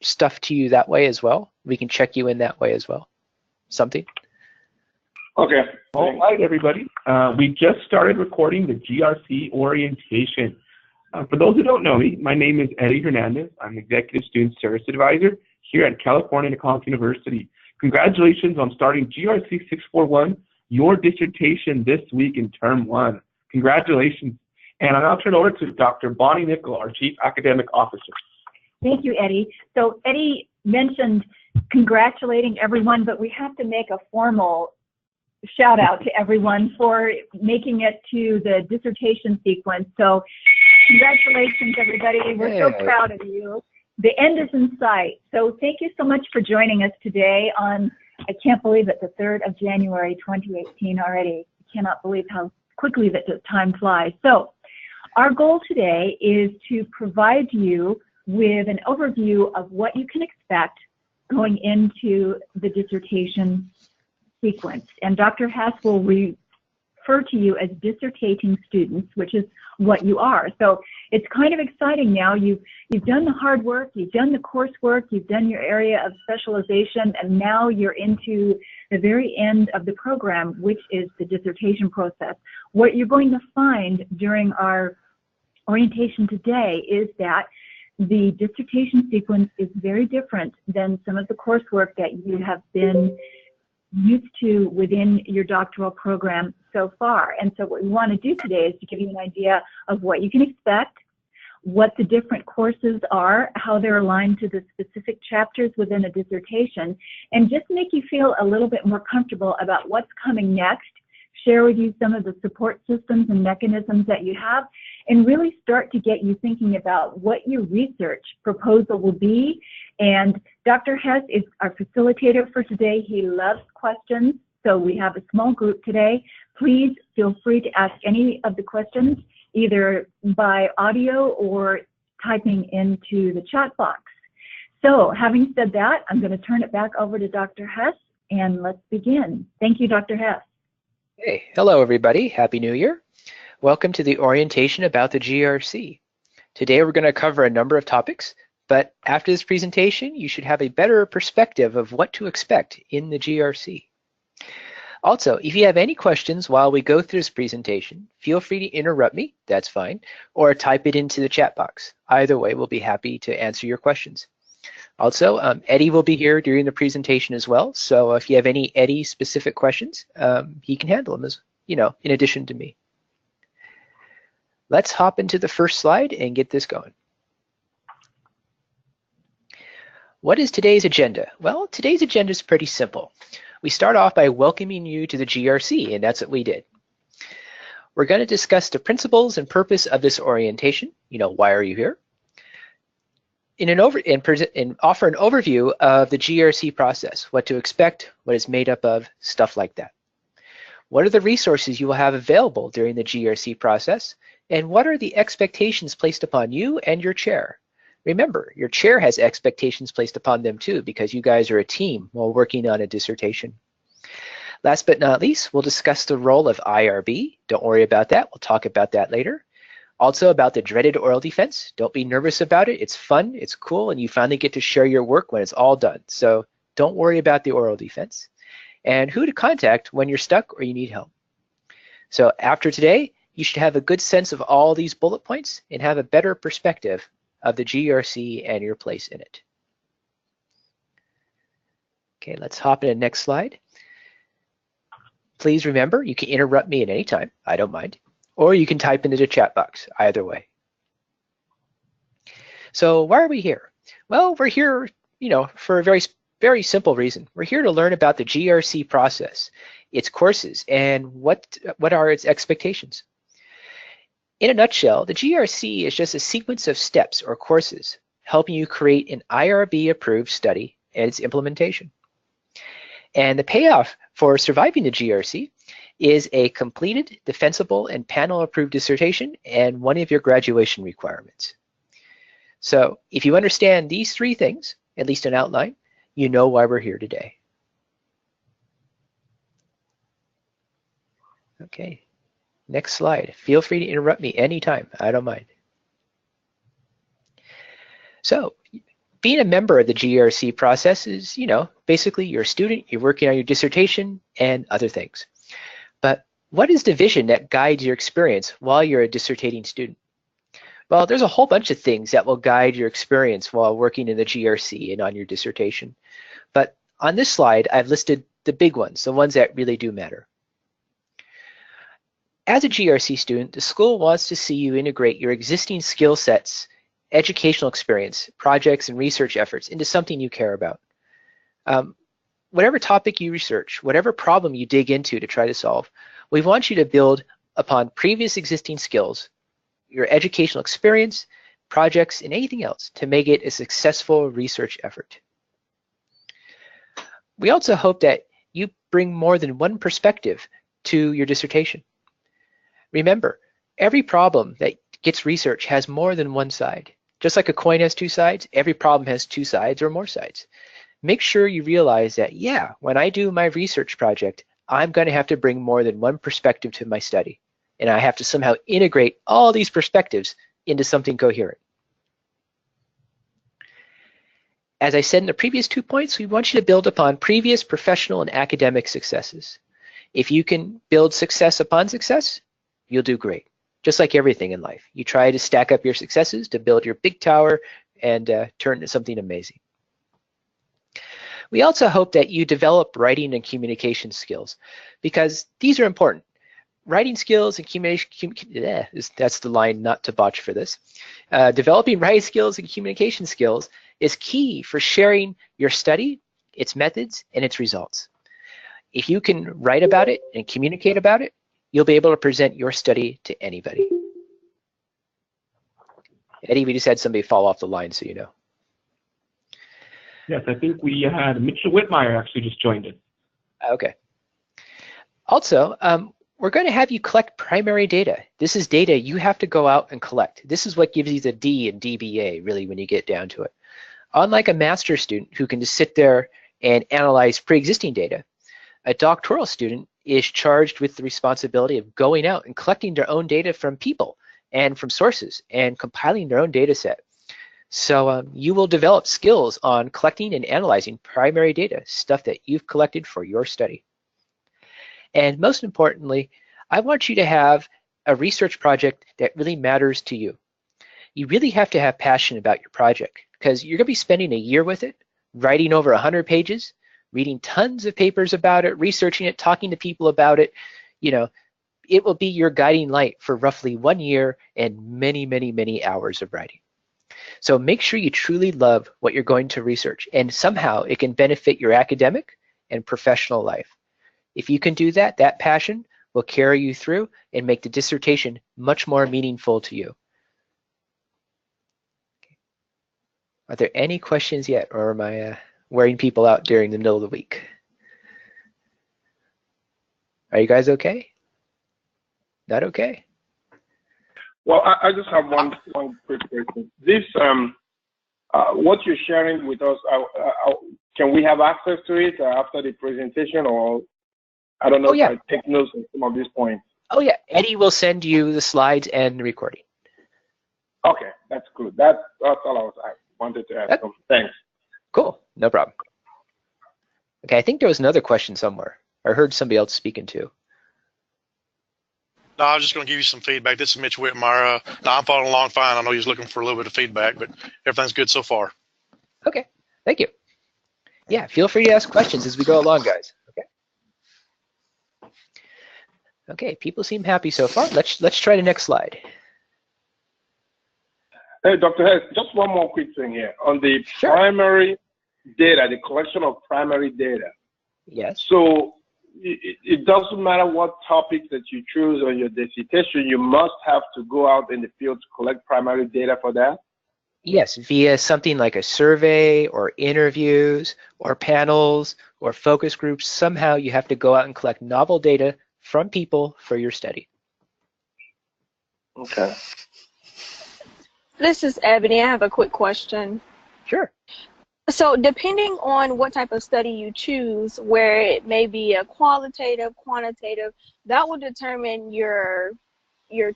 stuff to you that way as well. We can check you in that way as well. Something? Okay. All right, everybody. We just started recording the GRC Orientation. For those who don't know me, my name is Eddie Hernandez. I'm Executive Student Service Advisor here at California College University. Congratulations on starting GRC 641, your dissertation this week in Term 1. Congratulations. And I'll now turn over to Dr. Bonnie Nickel, our Chief Academic Officer. Thank you, Eddie. So Eddie mentioned congratulating everyone, but we have to make a formal shout out to everyone for making it to the dissertation sequence. So congratulations, everybody. We're so proud of you. The end is in sight. So thank you so much for joining us today on, I can't believe it, the 3rd of January, 2018 already. I cannot believe how quickly that time flies. So our goal today is to provide you with an overview of what you can expect going into the dissertation sequence. And Dr. Hess will refer to you as dissertating students, which is what you are. So it's kind of exciting now. You've done the hard work, you've done the coursework, you've done your area of specialization, and now you're into the very end of the program, which is the dissertation process. What you're going to find during our orientation today is that the dissertation sequence is very different than some of the coursework that you have been used to within your doctoral program so far. And so what we want to do today is to give you an idea of what you can expect, what the different courses are, how they're aligned to the specific chapters within a dissertation, and just make you feel a little bit more comfortable about what's coming next, share with you some of the support systems and mechanisms that you have, and really start to get you thinking about what your research proposal will be. And Dr. Hess is our facilitator for today. He loves questions, so we have a small group today. Please feel free to ask any of the questions, either by audio or typing into the chat box. So having said that, I'm going to turn it back over to Dr. Hess, and let's begin. Thank you, Dr. Hess. Hey, hello everybody. Happy New Year. Welcome to the orientation about the GRC. Today we're going to cover a number of topics, but after this presentation, you should have a better perspective of what to expect in the GRC. Also, if you have any questions while we go through this presentation, feel free to interrupt me, that's fine, or type it into the chat box. Either way, we'll be happy to answer your questions. Also, Eddie will be here during the presentation as well, so if you have any Eddie-specific questions, he can handle them, as you know, in addition to me. Let's hop into the first slide and get this going. What is today's agenda? Well, today's agenda is pretty simple. We start off by welcoming you to the GRC, and that's what we did. We're going to discuss the principles and purpose of this orientation. You know, why are you here? And offer an overview of the GRC process, what to expect, what it's made up of, stuff like that. What are the resources you will have available during the GRC process, and what are the expectations placed upon you and your chair? Remember, your chair has expectations placed upon them too, because you guys are a team while working on a dissertation. Last but not least, we'll discuss the role of IRB. Don't worry about that. We'll talk about that later. Also about the dreaded oral defense. Don't be nervous about it. It's fun, it's cool, and you finally get to share your work when it's all done. So don't worry about the oral defense. And who to contact when you're stuck or you need help. So after today, you should have a good sense of all these bullet points and have a better perspective of the GRC and your place in it. Okay, let's hop in the next slide. Please remember, you can interrupt me at any time. I don't mind. Or you can type into the chat box, either way. So why are we here? Well, we're here, you know, for a very simple reason. We're here to learn about the GRC process, its courses, and what are its expectations. In a nutshell, the GRC is just a sequence of steps or courses helping you create an IRB-approved study and its implementation. And the payoff for surviving the GRC is a completed, defensible, and panel-approved dissertation and one of your graduation requirements. So if you understand these three things, at least in outline, you know why we're here today. Okay, next slide. Feel free to interrupt me anytime. I don't mind. So being a member of the GRC process is, basically you're a student, you're working on your dissertation and other things. But what is the vision that guides your experience while you're a dissertating student? Well, there's a whole bunch of things that will guide your experience while working in the GRC and on your dissertation. But on this slide, I've listed the big ones, the ones that really do matter. As a GRC student, the school wants to see you integrate your existing skill sets, educational experience, projects, and research efforts into something you care about. Whatever topic you research, whatever problem you dig into to try to solve, we want you to build upon previous existing skills, your educational experience, projects, and anything else to make it a successful research effort. We also hope that you bring more than one perspective to your dissertation. Remember, every problem that gets research has more than one side. Just like a coin has two sides, every problem has two sides or more sides. Make sure you realize that, yeah, when I do my research project, I'm going to have to bring more than one perspective to my study. And I have to somehow integrate all these perspectives into something coherent. As I said in the previous 2 points, we want you to build upon previous professional and academic successes. If you can build success upon success, you'll do great. Just like everything in life. You try to stack up your successes to build your big tower and turn into something amazing. We also hope that you develop writing and communication skills because these are important. Writing skills and that's the line not to botch for this. Developing writing skills and communication skills is key for sharing your study, its methods, and its results. If you can write about it and communicate about it, you'll be able to present your study to anybody. Eddie, we just had somebody fall off the line, so you know. Yes, I think we had Mitchell Whitmire actually just joined us. Okay. Also, we're going to have you collect primary data. This is data you have to go out and collect. This is what gives you the D in DBA, really, when you get down to it. Unlike a master's student who can just sit there and analyze pre-existing data, a doctoral student is charged with the responsibility of going out and collecting their own data from people and from sources and compiling their own data set. So you will develop skills on collecting and analyzing primary data, stuff that you've collected for your study. And most importantly, I want you to have a research project that really matters to you. You really have to have passion about your project because you're going to be spending a year with it, writing over 100 pages, reading tons of papers about it, researching it, talking to people about it. It will be your guiding light for roughly 1 year and many, many, many hours of writing. So make sure you truly love what you're going to research and somehow it can benefit your academic and professional life. If you can do that, that passion will carry you through and make the dissertation much more meaningful to you. Are there any questions yet, or am I wearing people out during the middle of the week? Are you guys okay? Not okay? Well, I just have one quick question. This, what you're sharing with us, can we have access to it after the presentation, or I don't know if I take notes on some of these points? Oh yeah, Eddie will send you the slides and the recording. Okay, that's good. That's all I wanted to ask. Thanks. Cool, no problem. Okay, I think there was another question somewhere. I heard somebody else speaking too. No, I was just going to give you some feedback. This is Mitch Whitmire. No, I'm following along fine. I know he's looking for a little bit of feedback, but everything's good so far. Okay, thank you. Yeah, feel free to ask questions as we go along, guys. Okay. Okay, people seem happy so far. Let's try the next slide. Hey, Dr. Hess, just one more quick thing here. On the primary data, the collection of primary data. Yes. So it doesn't matter what topics that you choose on your dissertation, you must have to go out in the field to collect primary data for that? Yes, via something like a survey or interviews or panels or focus groups. Somehow you have to go out and collect novel data from people for your study. Okay. This is Ebony. I have a quick question. Sure. So depending on what type of study you choose, where it may be a qualitative, quantitative, that will determine your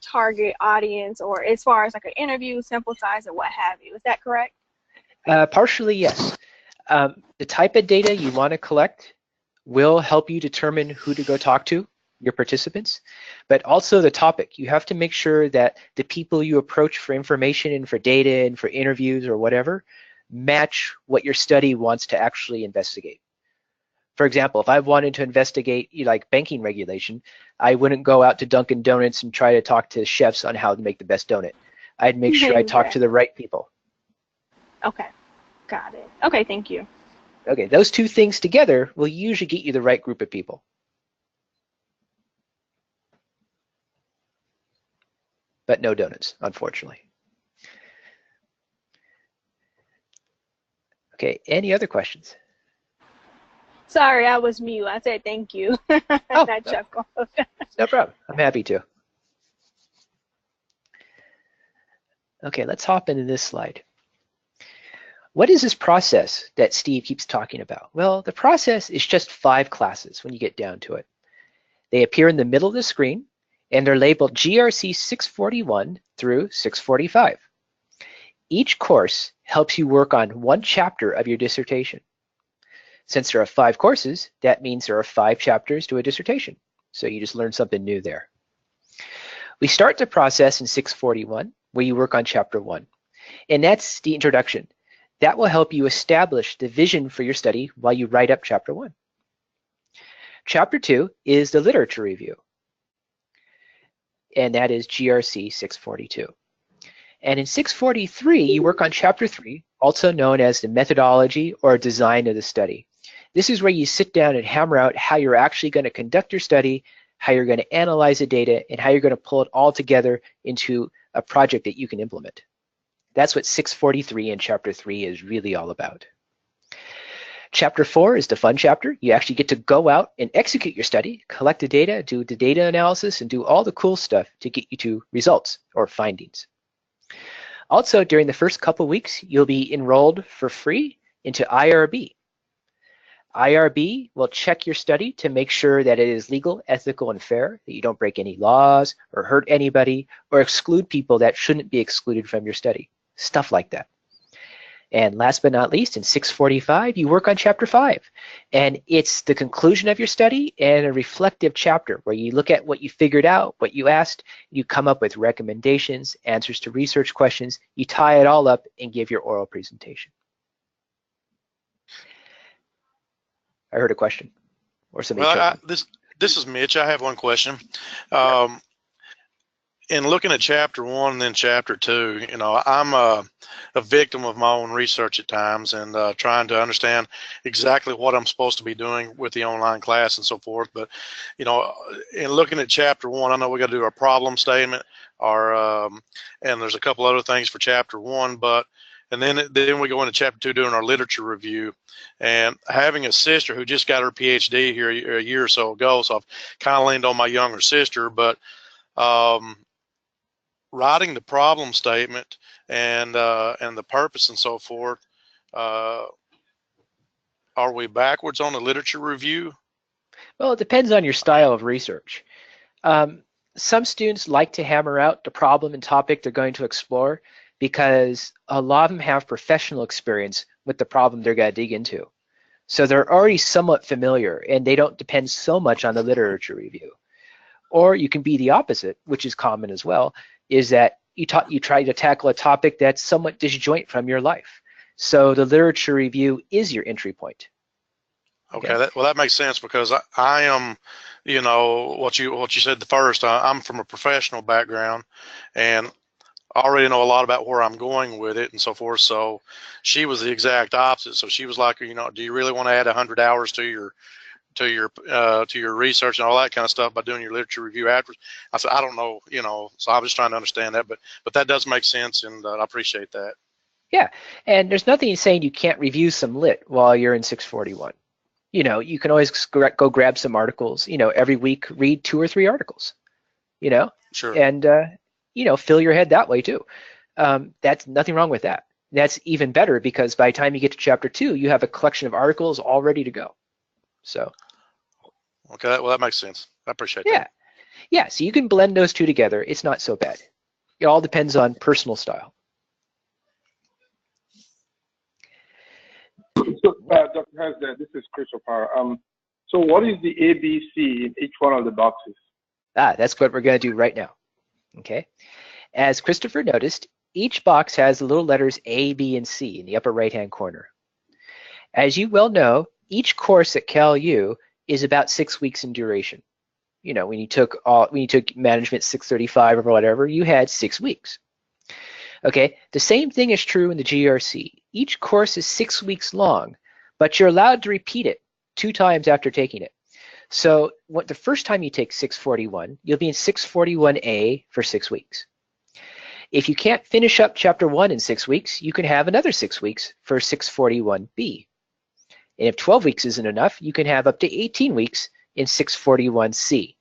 target audience, or as far as like an interview, sample size, or what have you. Is that correct? Partially, yes. The type of data you want to collect will help you determine who to go talk to, your participants, but also the topic. You have to make sure that the people you approach for information and for data and for interviews or whatever match what your study wants to actually investigate. For example, if I wanted to investigate like banking regulation, I wouldn't go out to Dunkin' Donuts and try to talk to chefs on how to make the best donut. I'd make sure I talk to the right people. Okay, got it. Okay, thank you. Okay, those two things together will usually get you the right group of people. But no donuts, unfortunately. Okay, any other questions? Sorry, I was mute. I said thank you. Oh, I chuckled. No problem. I'm happy to. Okay, let's hop into this slide. What is this process that Steve keeps talking about? Well, the process is just 5 classes when you get down to it. They appear in the middle of the screen, and they're labeled GRC 641 through 645. Each course helps you work on one chapter of your dissertation. Since there are 5 courses, that means there are 5 chapters to a dissertation. So you just learned something new there. We start the process in 641, where you work on chapter 1. And that's the introduction. That will help you establish the vision for your study while you write up chapter 1. Chapter 2 is the literature review. And that is GRC 642. And in 643, you work on chapter 3, also known as the methodology or design of the study. This is where you sit down and hammer out how you're actually going to conduct your study, how you're going to analyze the data, and how you're going to pull it all together into a project that you can implement. That's what 643 and chapter 3 is really all about. Chapter 4 is the fun chapter. You actually get to go out and execute your study, collect the data, do the data analysis, and do all the cool stuff to get you to results or findings. Also, during the first couple weeks, you'll be enrolled for free into IRB. IRB will check your study to make sure that it is legal, ethical, and fair, that you don't break any laws or hurt anybody or exclude people that shouldn't be excluded from your study. Stuff like that. And last but not least, in 645, you work on chapter 5. And it's the conclusion of your study and a reflective chapter where you look at what you figured out, what you asked, you come up with recommendations, answers to research questions, you tie it all up and give your oral presentation. I heard a question or somebody. Well, this is Mitch. I have one question. In looking at chapter 1 and then chapter 2, you know, I'm a victim of my own research at times and trying to understand exactly what I'm supposed to be doing with the online class and so forth. But, you know, in looking at chapter 1, I know we got to do a problem statement, or and there's a couple other things for chapter 1, but and then we go into chapter 2 doing our literature review. And having a sister who just got her PhD here a year or so ago, so I've kind of leaned on my younger sister, but writing the problem statement and the purpose and so forth, are we backwards on the literature review? Well, it depends on your style of research. Some students like to hammer out the problem and topic they're going to explore because a lot of them have professional experience with the problem they're going to dig into. So they're already somewhat familiar and they don't depend so much on the literature review. Or you can be the opposite, which is common as well, is that you try to tackle a topic that's somewhat disjoint from your life. So the literature review is your entry point. Okay, that makes sense, because I am, you know, what you said the first. I'm from a professional background, and I already know a lot about where I'm going with it and so forth. So she was the exact opposite. So she was like, you know, do you really want to add 100 hours to your research and all that kind of stuff by doing your literature review afterwards? I said, I don't know, you know. So I was trying to understand that, but that does make sense, and I appreciate that. Yeah, and there's nothing saying you can't review some lit while you're in 641. You know, you can always go grab some articles. You know, every week read 2 or 3 articles. You know, sure, and you know, fill your head that way too. That's nothing wrong with that. That's even better because by the time you get to chapter 2, you have a collection of articles all ready to go. So. Okay, well, that makes sense. I appreciate that. Yeah, so you can blend those two together. It's not so bad. It all depends on personal style. So, Dr. Hasler, this is Christopher. So what is the ABC in each one of the boxes? That's what we're going to do right now. Okay. As Christopher noticed, each box has the little letters A, B, and C in the upper right-hand corner. As you well know, each course at CalU is about 6 weeks in duration. You know, when you took management 635 or whatever, you had 6 weeks. Okay, the same thing is true in the GRC. Each course is 6 weeks long, but you're allowed to repeat it 2 times after taking it. So the first time you take 641, you'll be in 641A for 6 weeks. If you can't finish up chapter 1 in 6 weeks, you can have another 6 weeks for 641B. And if 12 weeks isn't enough, you can have up to 18 weeks in 641C.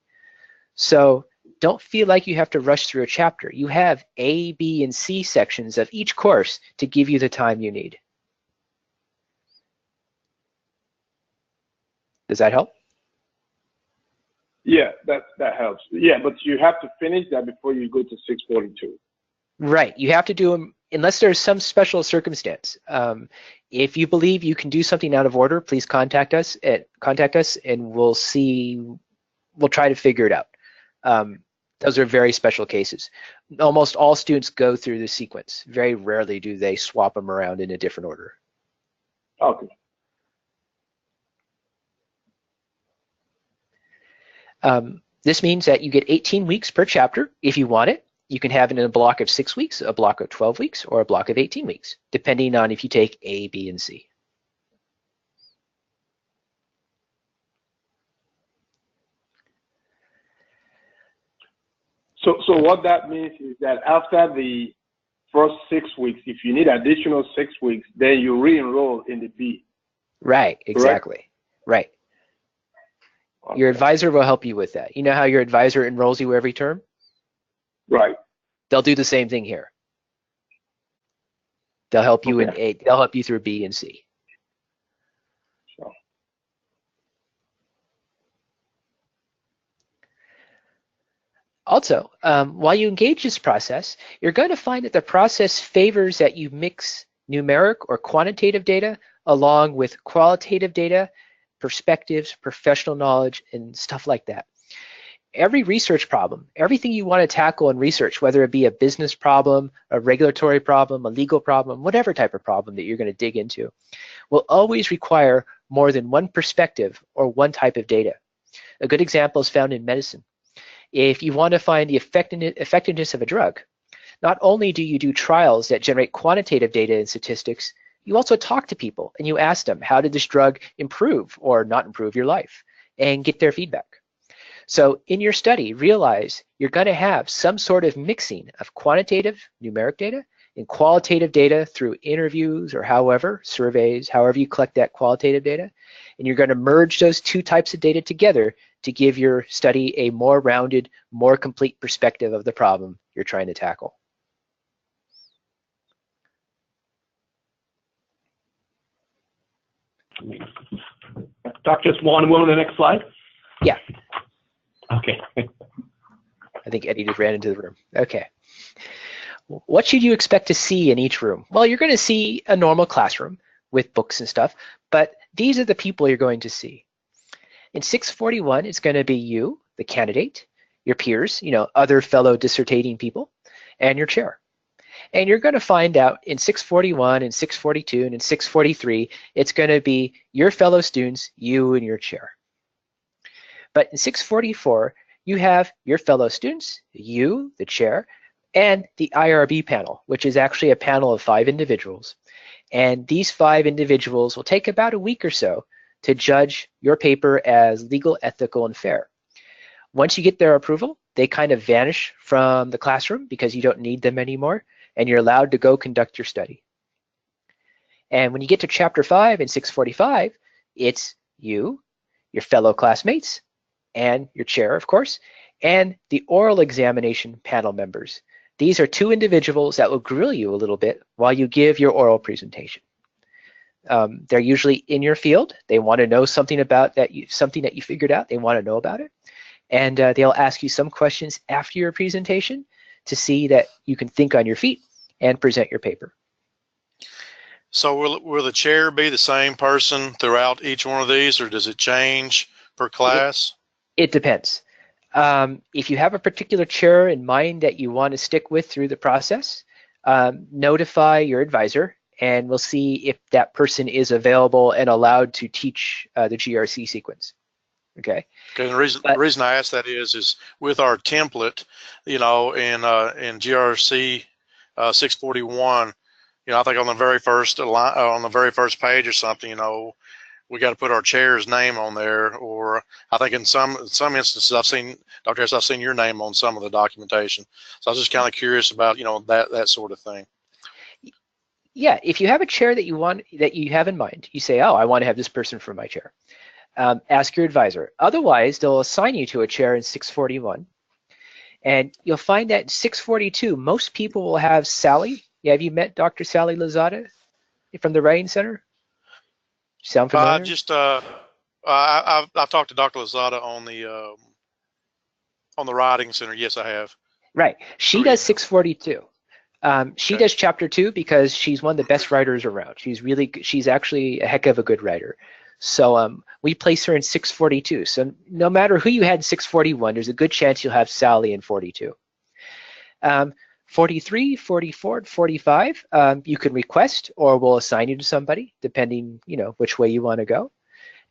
So don't feel like you have to rush through a chapter. You have A, B, and C sections of each course to give you the time you need. Does that help? Yeah, that helps. Yeah, but you have to finish that before you go to 642. Right, you have to do them unless there's some special circumstance. If you believe you can do something out of order, please contact us and we'll try to figure it out. Those are very special cases. Almost all students go through the sequence. Very rarely do they swap them around in a different order. Okay. This means that you get 18 weeks per chapter if you want it. You can have it in a block of 6 weeks, a block of 12 weeks, or a block of 18 weeks, depending on if you take A, B, and C. So what that means is that after the first 6 weeks, if you need additional 6 weeks, then you re-enroll in the B. Right, exactly. Correct? Right. Okay. Your advisor will help you with that. You know how your advisor enrolls you every term? Right. They'll do the same thing here. They'll help you in A. They'll help you through B and C. So. Also, while you engage this process, you're going to find that the process favors that you mix numeric or quantitative data along with qualitative data, perspectives, professional knowledge, and stuff like that. Every research problem, everything you want to tackle in research, whether it be a business problem, a regulatory problem, a legal problem, whatever type of problem that you're going to dig into, will always require more than one perspective or one type of data. A good example is found in medicine. If you want to find the effectiveness of a drug, not only do you do trials that generate quantitative data and statistics, you also talk to people and you ask them, how did this drug improve or not improve your life, and get their feedback. So in your study, realize you're going to have some sort of mixing of quantitative numeric data and qualitative data through interviews or however, surveys, however you collect that qualitative data. And you're going to merge those 2 types of data together to give your study a more rounded, more complete perspective of the problem you're trying to tackle. Doc, just one on the next slide? Yeah. Okay. I think Eddie just ran into the room. Okay. What should you expect to see in each room? Well, you're going to see a normal classroom with books and stuff, but these are the people you're going to see. In 641, it's going to be you, the candidate, your peers, other fellow dissertating people, and your chair. And you're going to find out in 641 and 642 and in 643, it's going to be your fellow students, you and your chair. But in 644, you have your fellow students, you, the chair, and the IRB panel, which is actually a panel of 5 individuals. And these 5 individuals will take about a week or so to judge your paper as legal, ethical, and fair. Once you get their approval, they kind of vanish from the classroom because you don't need them anymore, and you're allowed to go conduct your study. And when you get to chapter 5 in 645, it's you, your fellow classmates, and your chair, of course, and the oral examination panel members. These are 2 individuals that will grill you a little bit while you give your oral presentation. They're usually in your field. They want to know something about something that you figured out. They want to know about it. And they'll ask you some questions after your presentation to see that you can think on your feet and present your paper. So will the chair be the same person throughout each one of these, or does it change per class? It depends. If you have a particular chair in mind that you want to stick with through the process, notify your advisor, and we'll see if that person is available and allowed to teach the GRC sequence. Okay. Okay. The reason I ask that is with our template, in GRC 641, I think on the very first page or something, we got to put our chair's name on there, or I think in some instances I've seen, Dr. Harris, I've seen your name on some of the documentation. So I was just kind of curious about, that sort of thing. Yeah, if you have a chair that you have in mind, you say, oh, I want to have this person for my chair. Ask your advisor. Otherwise, they'll assign you to a chair in 641. And you'll find that in 642, most people will have Sally. Yeah, have you met Dr. Sally Lozada from the Writing Center? Sound familiar? I've talked to Dr. Lozada on the Writing Center. Yes, I have. Right. She does 642. She does chapter 2 because she's one of the best writers around. She's actually a heck of a good writer. So we place her in 642. So no matter who you had in 641, there's a good chance you'll have Sally in 42. 43, 44, 45, you can request, or we'll assign you to somebody, depending, which way you want to go.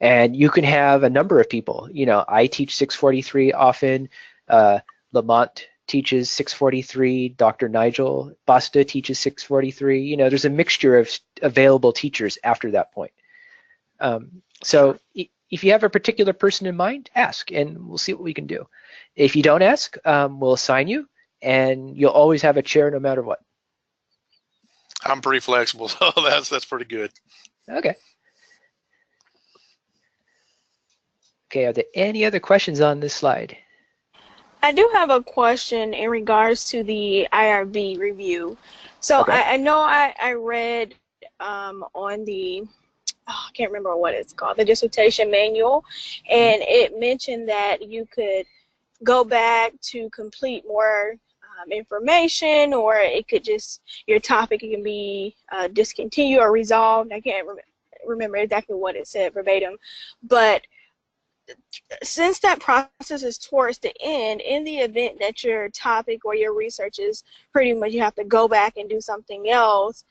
And you can have a number of people. I teach 643 often. Lamont teaches 643. Dr. Nigel Basta teaches 643. There's a mixture of available teachers after that point. So if you have a particular person in mind, ask, and we'll see what we can do. If you don't ask, we'll assign you, and you'll always have a chair no matter what. I'm pretty flexible, so that's pretty good. Okay. Okay, are there any other questions on this slide? I do have a question in regards to the IRB review. So okay. I know I read on the, I can't remember what it's called, the dissertation manual, and it mentioned that you could go back to complete more information, or it could just, your topic can be discontinued or resolved. I can't remember exactly what it said verbatim, but since that process is towards the end, in the event that your topic or your research is pretty much you have to go back and do something else,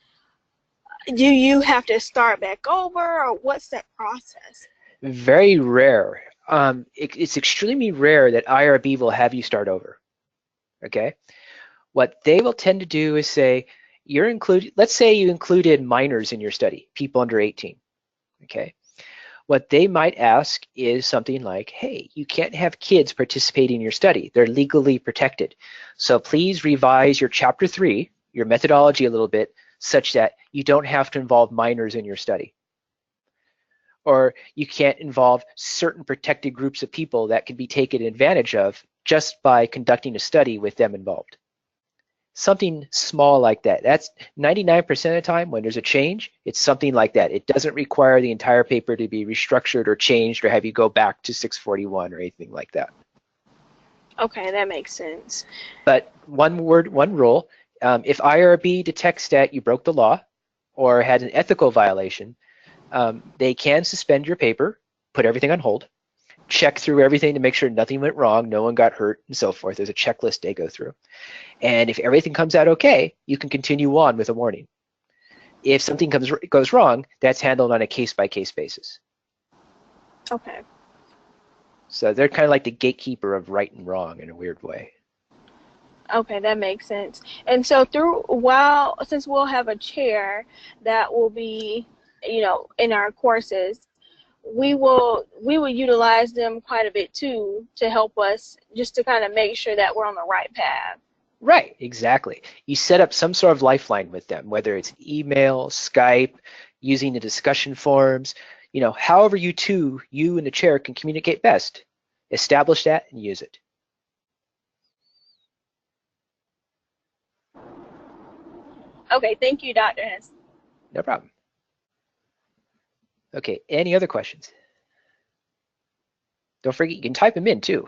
do you have to start back over, or what's that process? Very rare. It's extremely rare that IRB will have you start over. Okay? What they will tend to do is say, let's say you included minors in your study, people under 18. Okay? What they might ask is something like, hey, you can't have kids participating in your study. They're legally protected. So please revise your chapter 3, your methodology a little bit, such that you don't have to involve minors in your study. Or you can't involve certain protected groups of people that can be taken advantage of just by conducting a study with them involved. Something small like that. That's 99% of the time when there's a change, it's something like that. It doesn't require the entire paper to be restructured or changed or have you go back to 641 or anything like that. Okay, that makes sense. But one rule, if IRB detects that you broke the law or had an ethical violation, they can suspend your paper, put everything on hold, check through everything to make sure nothing went wrong, no one got hurt, and so forth. There's a checklist they go through. And if everything comes out okay, you can continue on with a warning. If something goes wrong, that's handled on a case-by-case basis. Okay. So they're kind of like the gatekeeper of right and wrong in a weird way. Okay, that makes sense. And so since we'll have a chair that will be, in our courses, we will utilize them quite a bit too to help us just to kind of make sure that we're on the right path. Right, exactly. You set up some sort of lifeline with them, whether it's email, Skype, using the discussion forums, however you and the chair can communicate best. Establish that and use it. Okay, thank you, Dr. Hess. No problem. Okay, any other questions? Don't forget, you can type them in too.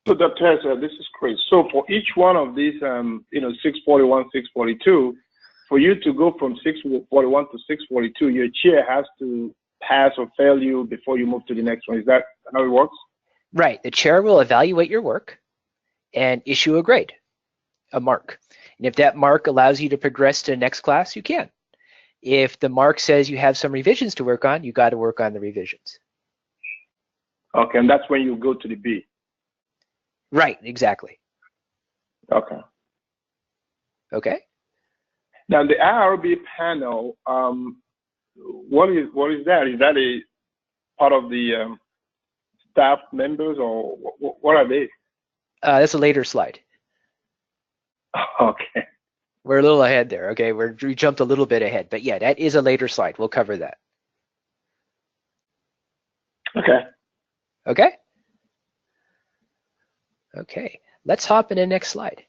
So, Dr. Hess, this is Chris. So for each one of these, 641, 642, for you to go from 641 to 642, your chair has to pass or fail you before you move to the next one. Is that how it works? Right. The chair will evaluate your work and issue a grade, a mark. And if that mark allows you to progress to the next class, you can. If the mark says you have some revisions to work on, you got to work on the revisions. Okay, and that's when you go to the B. Right, exactly. Okay. Okay. Now the IRB panel, what is that? Is that a part of the staff members, or what are they? That's a later slide. Okay. We're a little ahead there. Okay, we jumped a little bit ahead, but yeah, that is a later slide. We'll cover that. Okay. Okay. Okay. Let's hop in the next slide.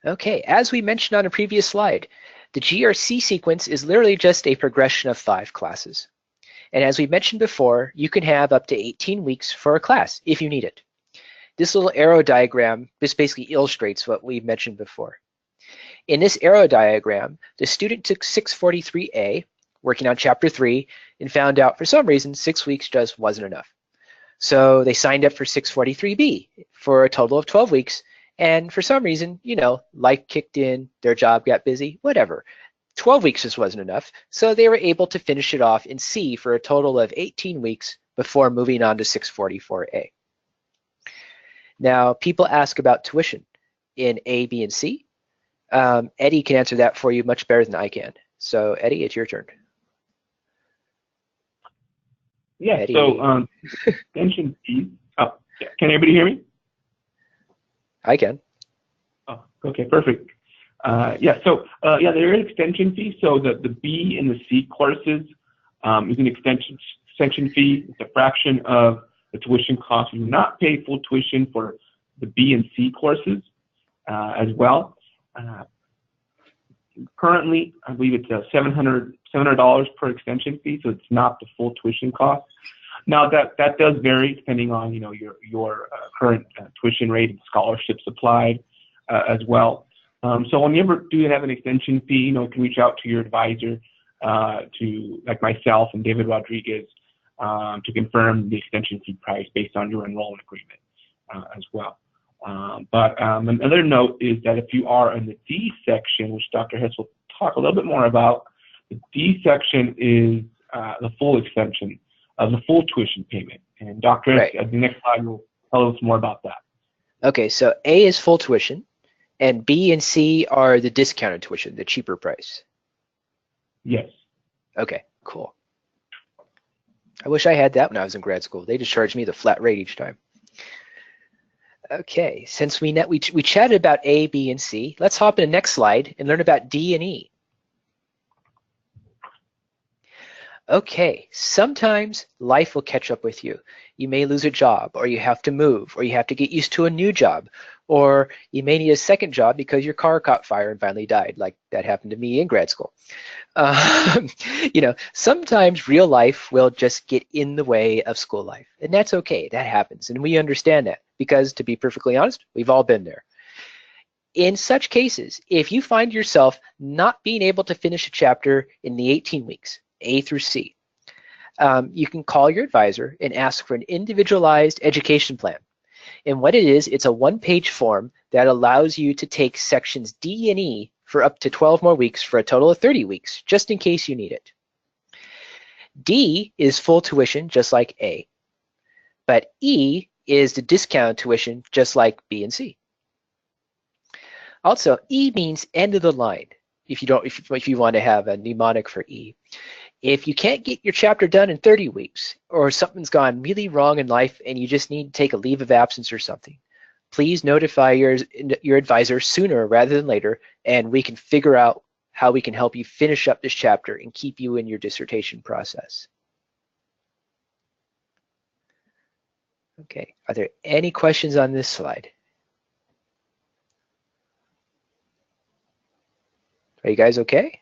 Okay, as we mentioned on a previous slide, the GRC sequence is literally just a progression of 5 classes. And as we mentioned before, you can have up to 18 weeks for a class if you need it. This little arrow diagram just basically illustrates what we mentioned before. In this arrow diagram, the student took 643A, working on chapter 3, and found out for some reason 6 weeks just wasn't enough. So they signed up for 643B for a total of 12 weeks, and for some reason, you know, life kicked in, their job got busy, whatever. 12 weeks just wasn't enough, so they were able to finish it off in C for a total of 18 weeks before moving on to 644A. Now, people ask about tuition in A, B, and C. Eddie can answer that for you much better than I can. So, Eddie, it's your turn. Yeah, Eddie. so extension fees. Oh, can everybody hear me? I can. Oh, okay, perfect. Yeah, there is extension fee. So the B and the C courses is an extension fee. It's a fraction of the tuition cost. You do not pay full tuition for the B and C courses as well. Currently, I believe it's $700 per extension fee, so it's not the full tuition cost. Now that does vary depending on your current tuition rate and scholarships applied as well. So when you ever do have an extension fee, you can reach out to your advisor, to like myself and David Rodriguez, to confirm the extension fee price based on your enrollment agreement as well. But another note is that if you are in the D section, which Dr. Hess will talk a little bit more about, the D section is the full extension of the full tuition payment. And Dr. Hess, Right. the next slide will tell us more about that. Okay, so A is full tuition, and B and C are the discounted tuition, the cheaper price. Yes. Okay, cool. I wish I had that when I was in grad school. They just charged me the flat rate each time. Okay, since we chatted about A, B, and C, let's hop in the next slide and learn about D and E. Okay, sometimes life will catch up with you. You may lose a job, or you have to move, or you have to get used to a new job, or you may need a second job because your car caught fire and finally died, like that happened to me in grad school. Sometimes real life will just get in the way of school life, and that's okay. That happens, and we understand that because, to be perfectly honest, we've all been there. In such cases, if you find yourself not being able to finish a chapter in the 18 weeks, A through C, you can call your advisor and ask for an individualized education plan. And what it is, it's a one-page form that allows you to take sections D and E for up to 12 more weeks for a total of 30 weeks, just in case you need it. D is full tuition, just like A. But E is the discounted tuition, just like B and C. Also, E means end of the line, if you want to have a mnemonic for E. If you can't get your chapter done in 30 weeks, or something's gone really wrong in life and you just need to take a leave of absence or something, please notify your advisor sooner rather than later, and we can figure out how we can help you finish up this chapter and keep you in your dissertation process. Okay, are there any questions on this slide? Are you guys okay?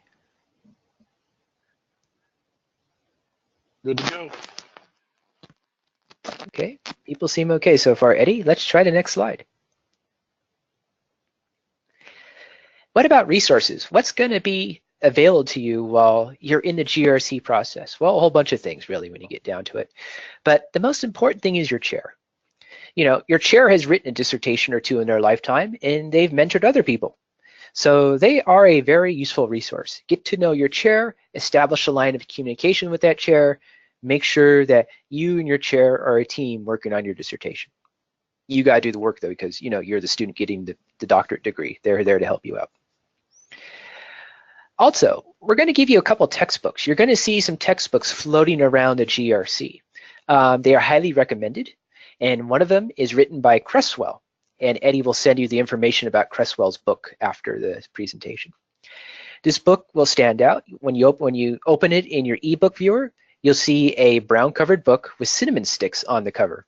Good to go. Okay, people seem okay so far. Eddie, let's try the next slide. What about resources? What's going to be available to you while you're in the GRC process? Well, a whole bunch of things really when you get down to it. But the most important thing is your chair. You know, your chair has written a dissertation or two in their lifetime, and they've mentored other people. So they are a very useful resource. Get to know your chair, establish a line of communication with that chair, make sure that you and your chair are a team working on your dissertation. You got to do the work though, because you're the student getting the doctorate degree. They're there to help you out. Also, we're going to give you a couple textbooks. You're going to see some textbooks floating around the GRC. They are highly recommended, and one of them is written by Cresswell, and Eddie will send you the information about Cresswell's book after the presentation. This book will stand out. When you open it in your ebook viewer, you'll see a brown-covered book with cinnamon sticks on the cover.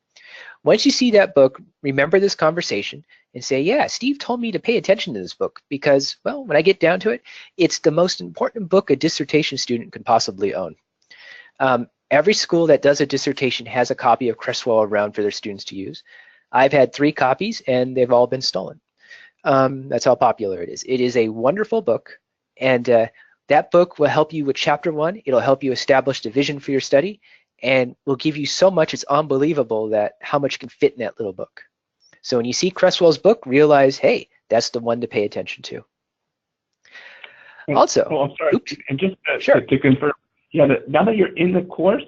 Once you see that book, remember this conversation and say, yeah, Steve told me to pay attention to this book because, well, when I get down to it, it's the most important book a dissertation student could possibly own. Every school that does a dissertation has a copy of Cresswell around for their students to use. I've had 3 copies and they've all been stolen. That's how popular it is. It is a wonderful book, and that book will help you with chapter 1. It'll help you establish the vision for your study, and will give you so much it's unbelievable that how much can fit in that little book. So when you see Cresswell's book, realize, hey, that's the one to pay attention to. Also, I'm sorry, oops. and just Sure. to confirm, yeah, now that you're in the course,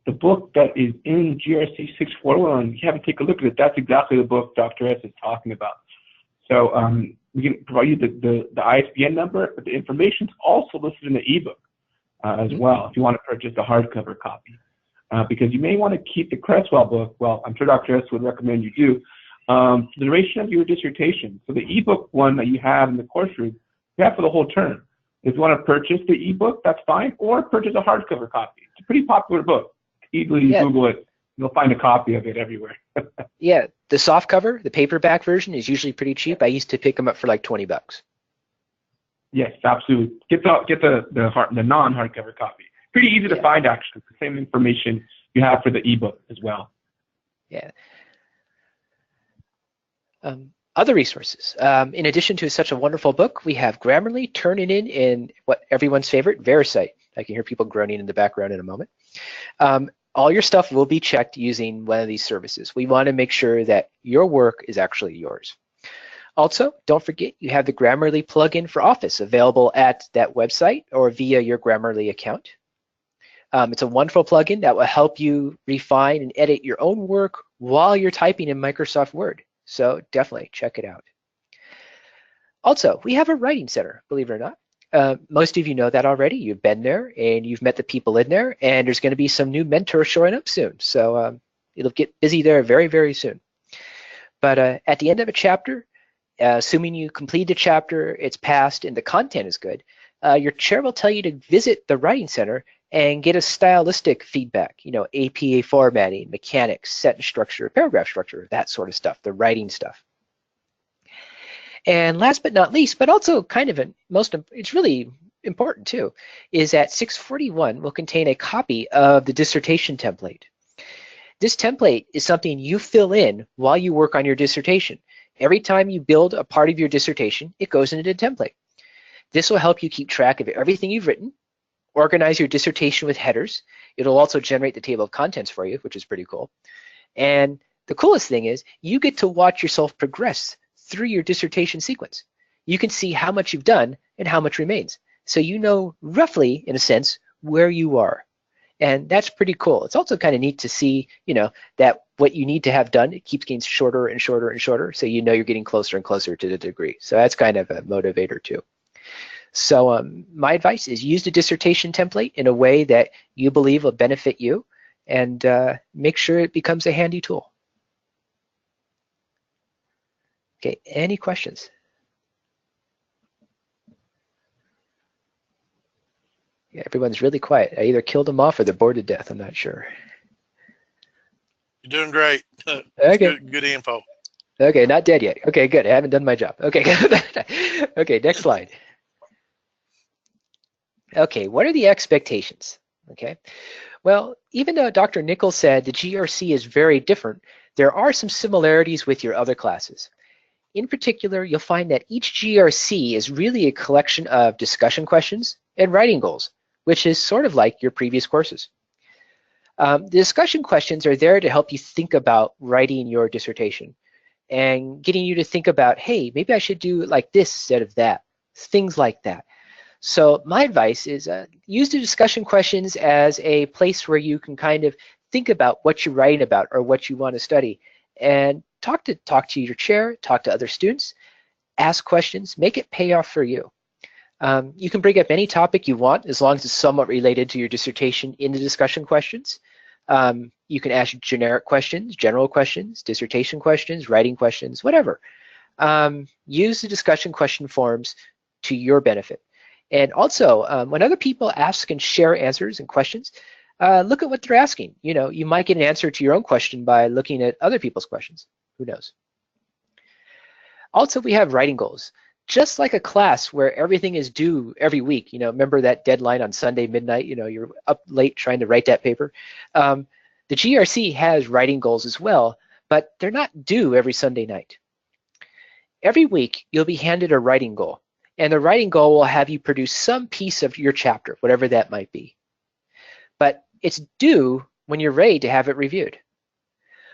the book that is in GRC 641, you have to take a look at it. That's exactly the book Dr. S is talking about. So we can provide you the ISBN number, but the information is also listed in the ebook as well if you want to purchase the hardcover copy. Because you may want to keep the Cresswell book, well, I'm sure Dr. S would recommend you do, for the duration of your dissertation. So the ebook one that you have in the course room, you have for the whole term. If you want to purchase the ebook, that's fine, or purchase a hardcover copy. It's a pretty popular book. Easily Google it, you'll find a copy of it everywhere. Yeah, the soft cover, the paperback version is usually pretty cheap. I used to pick them up for like 20 bucks. Yes, absolutely. Get the non-hardcover copy. Pretty easy to find, actually. The same information you have for the ebook as well. Yeah. Other resources. In addition to such a wonderful book, we have Grammarly, Turnitin, and what everyone's favorite, Verisite. I can hear people groaning in the background in a moment. All your stuff will be checked using one of these services. We want to make sure that your work is actually yours. Also, don't forget you have the Grammarly plugin for Office available at that website or via your Grammarly account. It's a wonderful plugin that will help you refine and edit your own work while you're typing in Microsoft Word. So definitely check it out. Also, we have a writing center, believe it or not. Most of you know that already. You've been there and you've met the people in there, and there's going to be some new mentors showing up soon. So it'll get busy there very, very soon. But at the end of a chapter, assuming you complete the chapter, it's passed, and the content is good, your chair will tell you to visit the writing center and get a stylistic feedback, APA formatting, mechanics, sentence structure, paragraph structure, that sort of stuff, the writing stuff. And last but not least, but also kind of it's really important too, is that 641 will contain a copy of the dissertation template. This template is something you fill in while you work on your dissertation. Every time you build a part of your dissertation, it goes into the template. This will help you keep track of everything you've written, organize your dissertation with headers. It'll also generate the table of contents for you, which is pretty cool. And the coolest thing is you get to watch yourself progress through your dissertation sequence. You can see how much you've done and how much remains. So you know roughly, in a sense, where you are. And that's pretty cool. It's also kind of neat to see, that what you need to have done, it keeps getting shorter and shorter and shorter. So you know you're getting closer and closer to the degree. So that's kind of a motivator too. So my advice is use the dissertation template in a way that you believe will benefit you, and make sure it becomes a handy tool. Okay, any questions? Yeah, everyone's really quiet. I either killed them off or they're bored to death. I'm not sure. You're doing great. Okay. Good info. Okay, not dead yet. Okay, good. I haven't done my job. Okay, okay, next slide. Okay, what are the expectations? Okay, well, even though Dr. Nichols said the GRC is very different, there are some similarities with your other classes. In particular, you'll find that each GRC is really a collection of discussion questions and writing goals, which is sort of like your previous courses. The discussion questions are there to help you think about writing your dissertation and getting you to think about, hey, maybe I should do it like this instead of that, things like that. So my advice is use the discussion questions as a place where you can kind of think about what you're writing about or what you want to study, and talk to your chair, talk to other students, ask questions, make it pay off for you. You can bring up any topic you want as long as it's somewhat related to your dissertation in the discussion questions. You can ask generic questions, general questions, dissertation questions, writing questions, whatever. Use the discussion question forms to your benefit. And also, when other people ask and share answers and questions, look at what they're asking. You know, you might get an answer to your own question by looking at other people's questions. Who knows? Also, we have writing goals. Just like a class where everything is due every week, you know, remember that deadline on Sunday midnight, you know, you're up late trying to write that paper. The GRC has writing goals as well, but they're not due every Sunday night. Every week, you'll be handed a writing goal, and the writing goal will have you produce some piece of your chapter, whatever that might be. But it's due when you're ready to have it reviewed.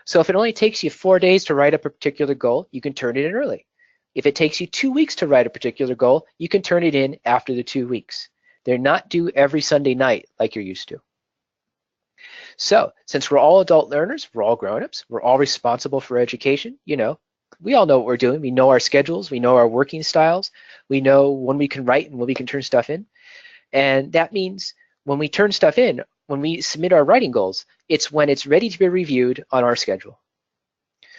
So if it only takes you 4 days to write up a particular goal, you can turn it in early. If it takes you 2 weeks to write a particular goal, you can turn it in after the 2 weeks. They're not due every Sunday night like you're used to. So since we're all adult learners, we're all grown-ups, we're all responsible for education, you know, we all know what we're doing. We know our schedules, we know our working styles, we know when we can write and when we can turn stuff in. And that means when we turn stuff in, when we submit our writing goals, it's when it's ready to be reviewed on our schedule.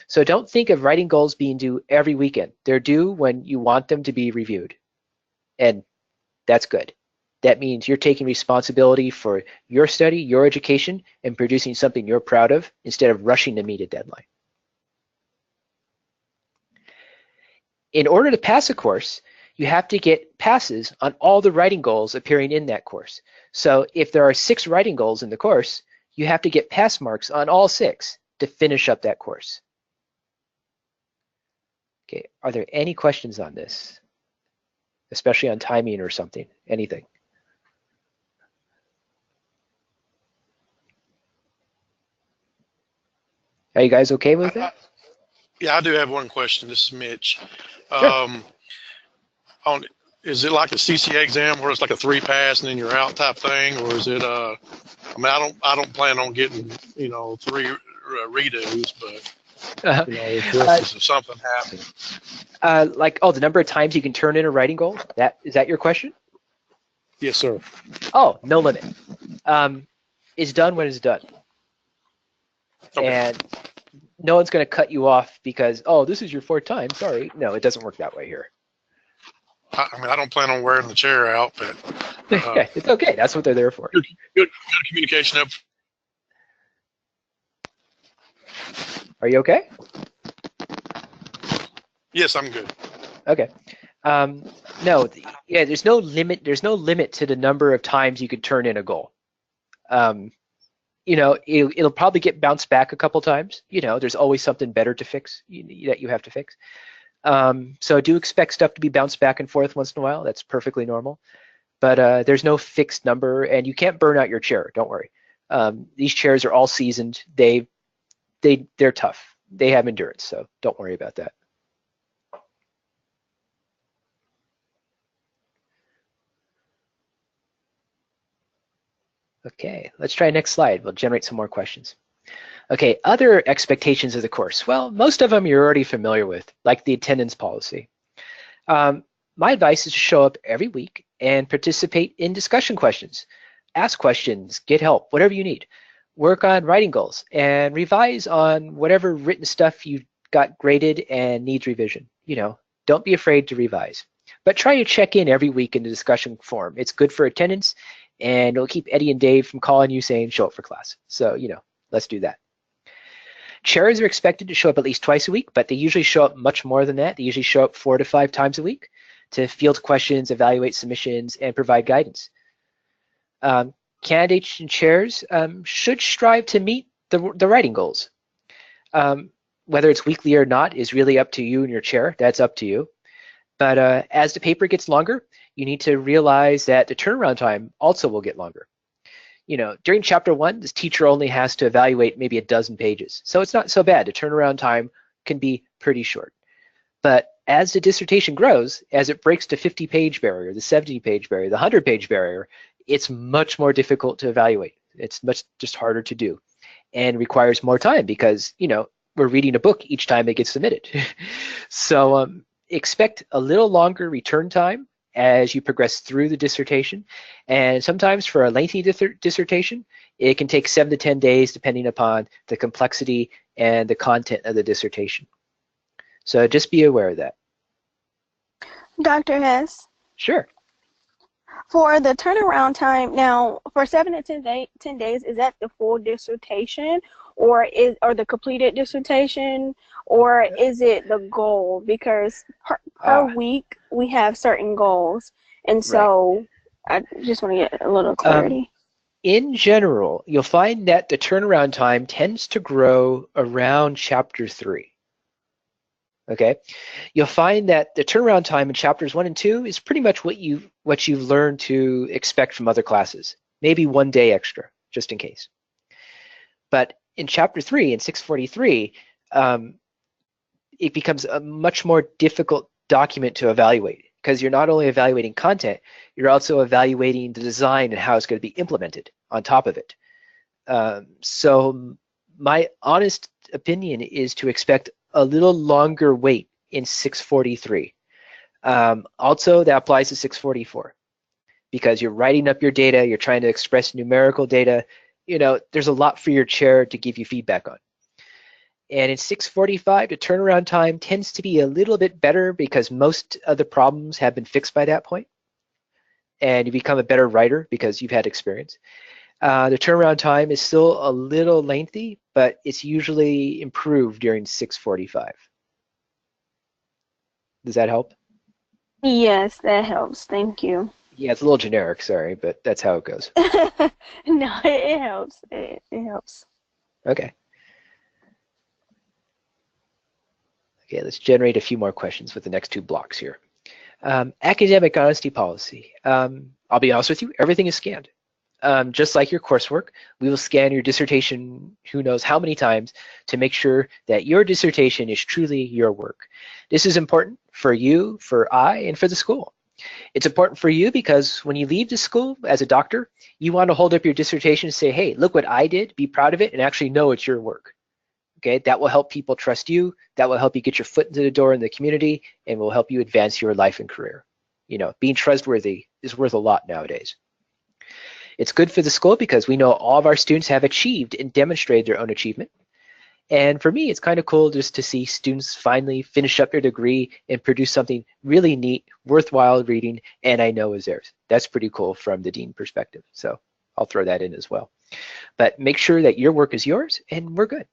So don't think of writing goals being due every weekend. They're due when you want them to be reviewed. And that's good. That means you're taking responsibility for your study, your education, and producing something you're proud of instead of rushing to meet a deadline. In order to pass a course, you have to get passes on all the writing goals appearing in that course. So if there are 6 writing goals in the course, you have to get pass marks on all 6 to finish up that course. Okay, are there any questions on this? Especially on timing or something, anything? Are you guys okay with that? Yeah, I do have one question. This is Mitch. Sure. Is it like a CCA exam where it's like a 3 pass and then you're out type thing, or is it? I mean, I don't plan on getting 3 redos, but if something happens. Like, the number of times you can turn in a writing goal. Is that your question? Yes, sir. Oh, no limit. It's done when it's done. Okay. And no one's going to cut you off because, this is your 4th time. Sorry. No, it doesn't work that way here. I mean, I don't plan on wearing the chair out, but it's okay. That's what they're there for. Good communication up. Are you okay? Yes, I'm good. Okay. No, there's no limit. There's no limit to the number of times you could turn in a goal. It'll probably get bounced back a couple times. There's always something better to fix that you have to fix. So do expect stuff to be bounced back and forth once in a while. That's perfectly normal. But there's no fixed number, and you can't burn out your chair. Don't worry. These chairs are all seasoned. They're tough. They have endurance, so don't worry about that. Okay, let's try next slide. We'll generate some more questions. Okay, other expectations of the course. Well, most of them you're already familiar with, like the attendance policy. My advice is to show up every week and participate in discussion questions. Ask questions, get help, whatever you need. Work on writing goals and revise on whatever written stuff you got graded and needs revision. Don't be afraid to revise. But try to check in every week in the discussion forum. It's good for attendance, and it'll keep Eddie and Dave from calling you saying show up for class. So, let's do that. Chairs are expected to show up at least twice a week, but they usually show up much more than that. They usually show up 4 to 5 times a week to field questions, evaluate submissions, and provide guidance. Candidates and chairs should strive to meet the writing goals. whether it's weekly or not is really up to you and your chair. That's up to you. But as the paper gets longer, you need to realize that the turnaround time also will get longer. During chapter 1, this teacher only has to evaluate maybe a dozen pages. So it's not so bad. The turnaround time can be pretty short. But as the dissertation grows, as it breaks the 50-page barrier, the 70-page barrier, the 100-page barrier, it's much more difficult to evaluate. It's much just harder to do and requires more time because, we're reading a book each time it gets submitted. So expect a little longer return time as you progress through the dissertation. And sometimes for a lengthy dissertation, it can take 7 to 10 days depending upon the complexity and the content of the dissertation. So just be aware of that. Dr. Hess? Sure. For the turnaround time, now for 7 to 10 days, is that the full dissertation or the completed dissertation, or is it the goal? Because per week we have certain goals, and so I just want to get a little clarity. In general, you'll find that the turnaround time tends to grow around chapter 3. Okay, you'll find that the turnaround time in chapters 1 and 2 is pretty much what you've learned to expect from other classes. Maybe 1 day extra, just in case. But in chapter 3, in 643, it becomes a much more difficult document to evaluate because you're not only evaluating content, you're also evaluating the design and how it's going to be implemented on top of it. So my honest opinion is to expect a little longer wait in 643. Also, that applies to 644 because you're writing up your data, you're trying to express numerical data. There's a lot for your chair to give you feedback on. And in 645, the turnaround time tends to be a little bit better because most of the problems have been fixed by that point, and you become a better writer because you've had experience. The turnaround time is still a little lengthy, but it's usually improved during 645. Does that help? Yes, that helps. Thank you. Yeah, it's a little generic, sorry, but that's how it goes. No, it helps. It helps. Okay. Okay, let's generate a few more questions with the next 2 blocks here. Academic honesty policy. I'll be honest with you, everything is scanned. Just like your coursework, we will scan your dissertation who knows how many times to make sure that your dissertation is truly your work. This is important for you, for I, and for the school. It's important for you because when you leave the school as a doctor, you want to hold up your dissertation and say, hey, look what I did, be proud of it, and actually know it's your work. Okay, that will help people trust you, that will help you get your foot into the door in the community, and will help you advance your life and career. Being trustworthy is worth a lot nowadays. It's good for the school because we know all of our students have achieved and demonstrated their own achievement. And for me, it's kind of cool just to see students finally finish up their degree and produce something really neat, worthwhile reading, and I know is theirs. That's pretty cool from the dean perspective. So I'll throw that in as well. But make sure that your work is yours and we're good.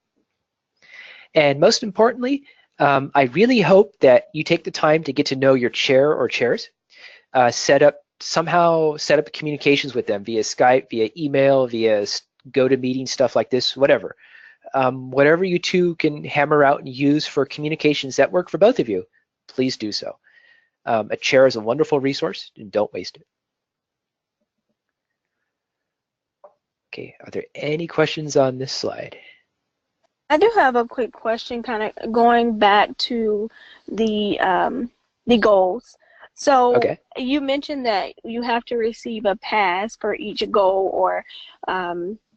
And most importantly, I really hope that you take the time to get to know your chair or chairs, set up communications with them via Skype, via email, via GoToMeeting, stuff like this, whatever. Whatever you two can hammer out and use for communications that work for both of you, please do so. A chair is a wonderful resource, and don't waste it. Okay, are there any questions on this slide? I do have a quick question, kind of going back to the goals. So you mentioned that you have to receive a pass for each goal, or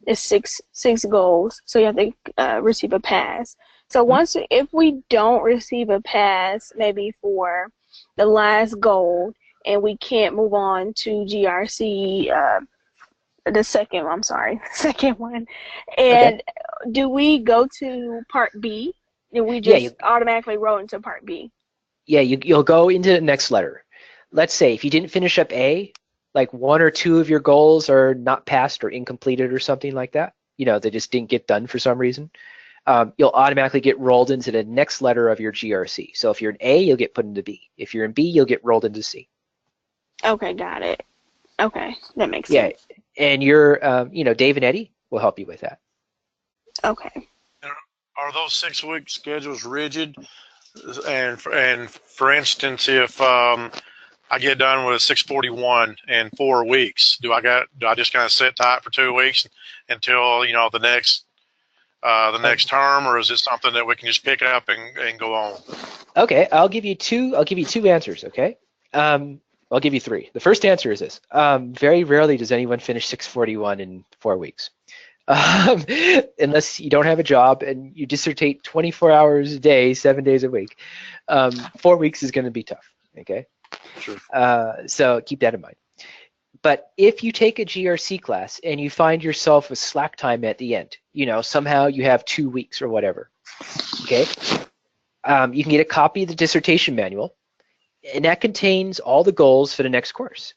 it's six goals, so you have to receive a pass. So if we don't receive a pass, maybe for the last goal, and we can't move on to GRC, the second one, and do we go to part B? And we just automatically roll into part B? Yeah, you'll go into the next letter. Let's say if you didn't finish up A, like 1 or 2 of your goals are not passed or incompleted or something like that, they just didn't get done for some reason, you'll automatically get rolled into the next letter of your GRC. So if you're in A, you'll get put into B. If you're in B, you'll get rolled into C. Okay, got it. Okay, that makes sense. Yeah, and Dave and Eddie will help you with that. Okay. And are those 6-week schedules rigid? And for instance, if I get done with 641 in 4 weeks, do I just kind of sit tight for 2 weeks until the next term, or is it something that we can just pick up and go on? Okay, I'll give you two answers. Okay, I'll give you three. The first answer is this: very rarely does anyone finish 641 in 4 weeks. Unless you don't have a job and you dissertate 24 hours a day, 7 days a week. 4 weeks is going to be tough, okay? Sure. So keep that in mind. But if you take a GRC class and you find yourself with slack time at the end, somehow you have 2 weeks or whatever, okay? You can get a copy of the dissertation manual, and that contains all the goals for the next course.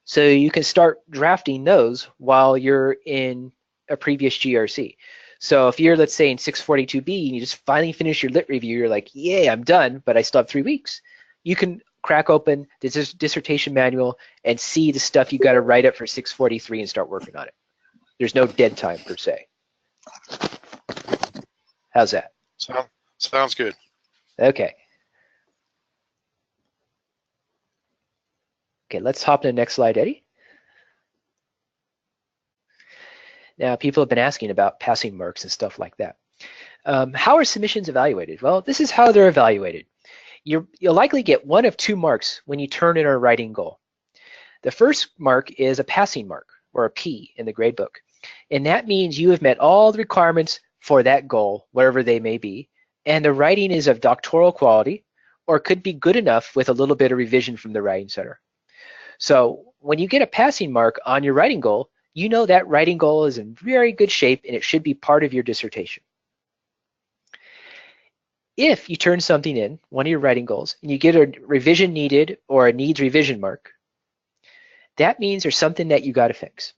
So you can start drafting those while you're in a previous GRC. So if you're, let's say, in 642B and you just finally finish your lit review, you're like, yay, I'm done, but I still have 3 weeks. You can crack open the dissertation manual and see the stuff you got to write up for 643 and start working on it. There's no dead time per se. How's that? Sounds good. Okay. Okay, let's hop to the next slide, Eddie. Now, people have been asking about passing marks and stuff like that. How are submissions evaluated? Well, this is how they're evaluated. You'll likely get 1 of 2 marks when you turn in a writing goal. The first mark is a passing mark, or a P in the gradebook. And that means you have met all the requirements for that goal, whatever they may be, and the writing is of doctoral quality, or could be good enough with a little bit of revision from the Writing Center. So when you get a passing mark on your writing goal, you know that writing goal is in very good shape and it should be part of your dissertation. If you turn something in, one of your writing goals, and you get a revision needed or a needs revision mark, that means there's something that you got to fix.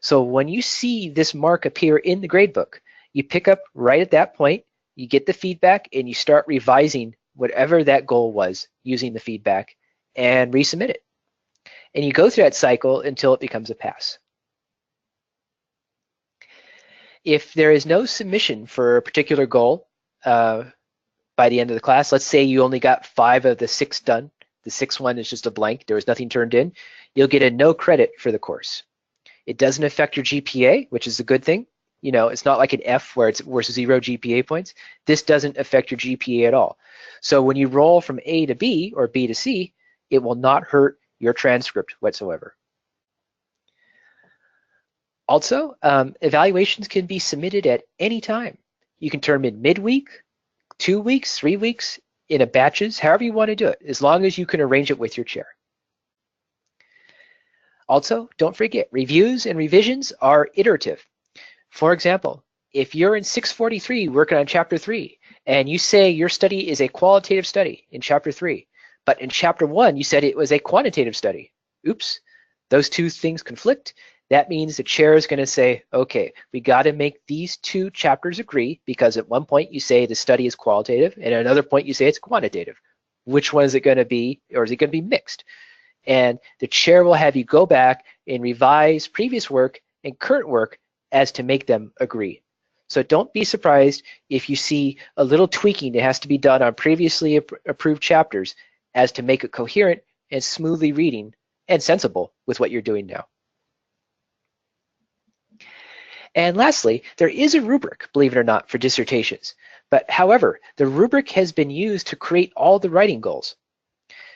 So when you see this mark appear in the gradebook, you pick up right at that point, you get the feedback, and you start revising whatever that goal was using the feedback and resubmit it. And you go through that cycle until it becomes a pass. If there is no submission for a particular goal by the end of the class, let's say you only got 5 of the 6 done, the 6th one is just a blank, there was nothing turned in, you'll get a no credit for the course. It doesn't affect your GPA, which is a good thing. It's not like an F where it's worth 0 GPA points. This doesn't affect your GPA at all. So when you roll from A to B or B to C, it will not hurt your transcript whatsoever. Also, evaluations can be submitted at any time. You can turn them in midweek, 2 weeks, 3 weeks, in a batches, however you want to do it, as long as you can arrange it with your chair. Also, don't forget, reviews and revisions are iterative. For example, if you're in 643 working on Chapter 3, and you say your study is a qualitative study in Chapter 3, but in Chapter 1 you said it was a quantitative study. Oops, those two things conflict. That means the chair is going to say, okay, we got to make these 2 chapters agree, because at one point you say the study is qualitative, and at another point you say it's quantitative. Which one is it going to be, or is it going to be mixed? And the chair will have you go back and revise previous work and current work as to make them agree. So don't be surprised if you see a little tweaking that has to be done on previously approved chapters as to make it coherent and smoothly reading and sensible with what you're doing now. And lastly, there is a rubric, believe it or not, for dissertations. But however, the rubric has been used to create all the writing goals.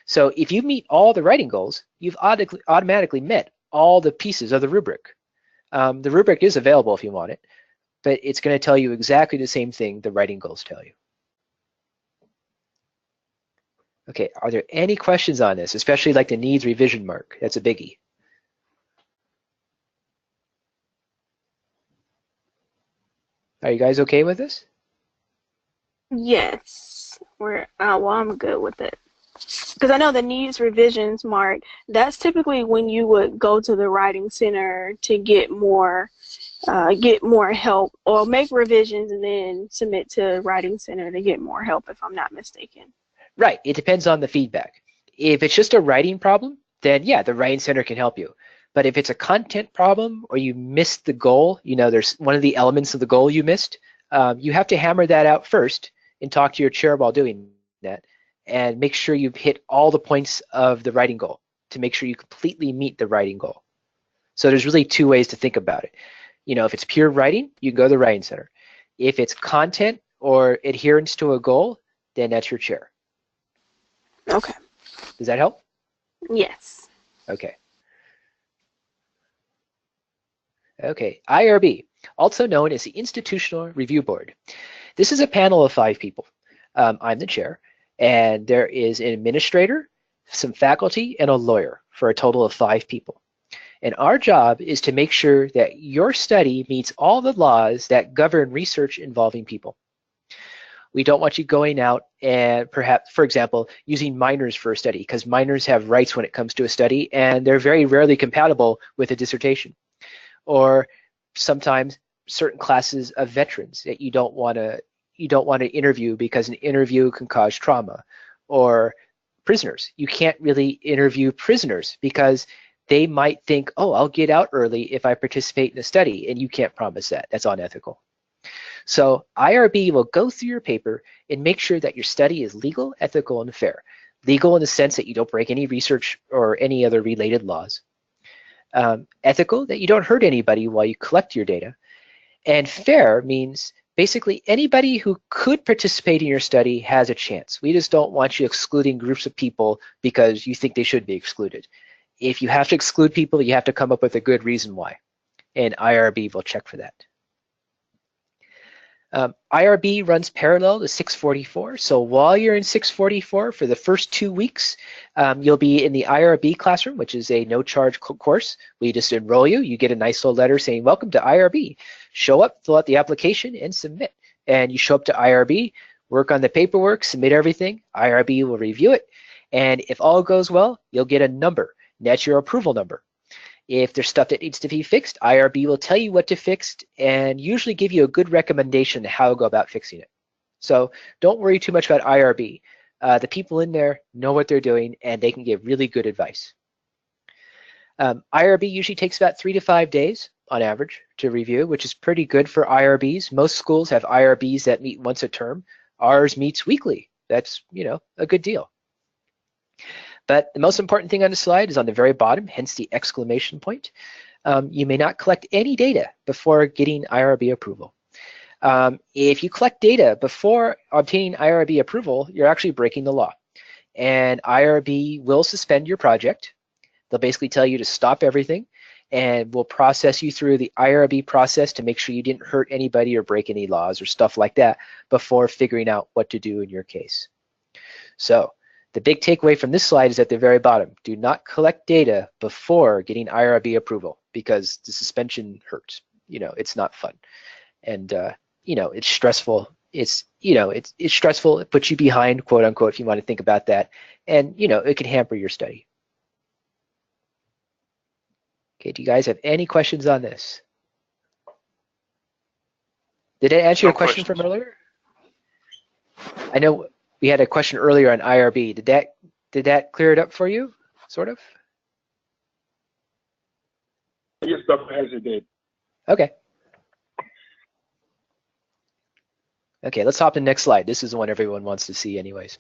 So if you meet all the writing goals, you've automatically met all the pieces of the rubric. The rubric is available if you want it, but it's going to tell you exactly the same thing the writing goals tell you. Okay, are there any questions on this, especially like the needs revision mark? That's a biggie. Are you guys okay with this? Yes, I'm good with it. Because I know the needs revisions mark, that's typically when you would go to the Writing Center to get more help, or make revisions and then submit to Writing Center to get more help, if I'm not mistaken. Right, it depends on the feedback. If it's just a writing problem, then yeah, the Writing Center can help you. But if it's a content problem or you missed the goal, there's one of the elements of the goal you missed, You have to hammer that out first and talk to your chair while doing that, and make sure you've hit all the points of the writing goal to make sure you completely meet the writing goal. So there's really two ways to think about it. If it's pure writing, you can go to the writing center. If it's content or adherence to a goal, then that's your chair. Okay. Does that help? Yes. Okay. Okay, IRB, also known as the Institutional Review Board. This is a panel of 5 people. I'm the chair, and there is an administrator, some faculty, and a lawyer for a total of 5 people. And our job is to make sure that your study meets all the laws that govern research involving people. We don't want you going out and perhaps, for example, using minors for a study, because minors have rights when it comes to a study, and they're very rarely compatible with a dissertation. Or sometimes certain classes of veterans that you don't want to interview because an interview can cause trauma. Or prisoners. You can't really interview prisoners because they might think, oh, I'll get out early if I participate in a study, and you can't promise that. That's unethical. So IRB will go through your paper and make sure that your study is legal, ethical, and fair. Legal in the sense that you don't break any research or any other related laws. Ethical, that you don't hurt anybody while you collect your data. And fair means basically anybody who could participate in your study has a chance. We just don't want you excluding groups of people because you think they should be excluded. If you have to exclude people, you have to come up with a good reason why. And IRB will check for that. IRB runs parallel to 644. So while you're in 644 for the first 2 weeks, you'll be in the IRB classroom, which is a no-charge course. We just enroll you. You get a nice little letter saying, welcome to IRB. Show up, fill out the application, and submit. And you show up to IRB, work on the paperwork, submit everything. IRB will review it. And if all goes well, you'll get a number. And that's your approval number. If there's stuff that needs to be fixed, IRB will tell you what to fix and usually give you a good recommendation to how to go about fixing it. So don't worry too much about IRB. The people in there know what they're doing and they can give really good advice. IRB usually takes about 3 to 5 days on average to review, which is pretty good for IRBs. Most schools have IRBs that meet once a term. Ours meets weekly. That's, a good deal. But the most important thing on the slide is on the very bottom, hence the exclamation point. You may not collect any data before getting IRB approval. If you collect data before obtaining IRB approval, you're actually breaking the law. And IRB will suspend your project. They'll basically tell you to stop everything and we'll process you through the IRB process to make sure you didn't hurt anybody or break any laws or stuff like that before figuring out what to do in your case. So the big takeaway from this slide is at the very bottom. Do not collect data before getting IRB approval because the suspension hurts. It's not fun. And, it's stressful. It's stressful. It puts you behind, quote unquote, if you want to think about that. And, it can hamper your study. Okay, do you guys have any questions on this? Did I answer your question from earlier? I know we had a question earlier on IRB. Did that clear it up for you, sort of? Yes, Dr. Hesse did. Okay. Okay, let's hop to the next slide. This is the one everyone wants to see anyways.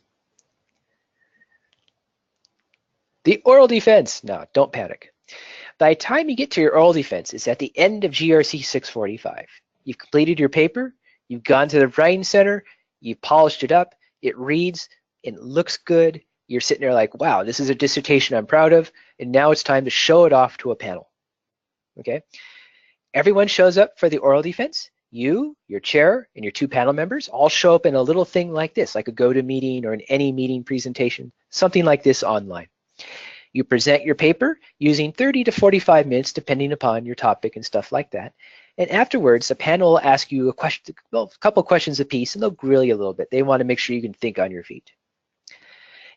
The oral defense. No, don't panic. By the time you get to your oral defense, it's at the end of GRC 645. You've completed your paper, you've gone to the writing center, you've polished it up, it reads, it looks good. You're sitting there like, wow, this is a dissertation I'm proud of, and now it's time to show it off to a panel. Okay? Everyone shows up for the oral defense. You, your chair, and your 2 panel members all show up in a little thing like this, like a GoToMeeting or an AnyMeeting presentation, something like this online. You present your paper using 30 to 45 minutes, depending upon your topic and stuff like that. And afterwards, the panel will ask you a couple questions apiece, and they'll grill you a little bit. They want to make sure you can think on your feet.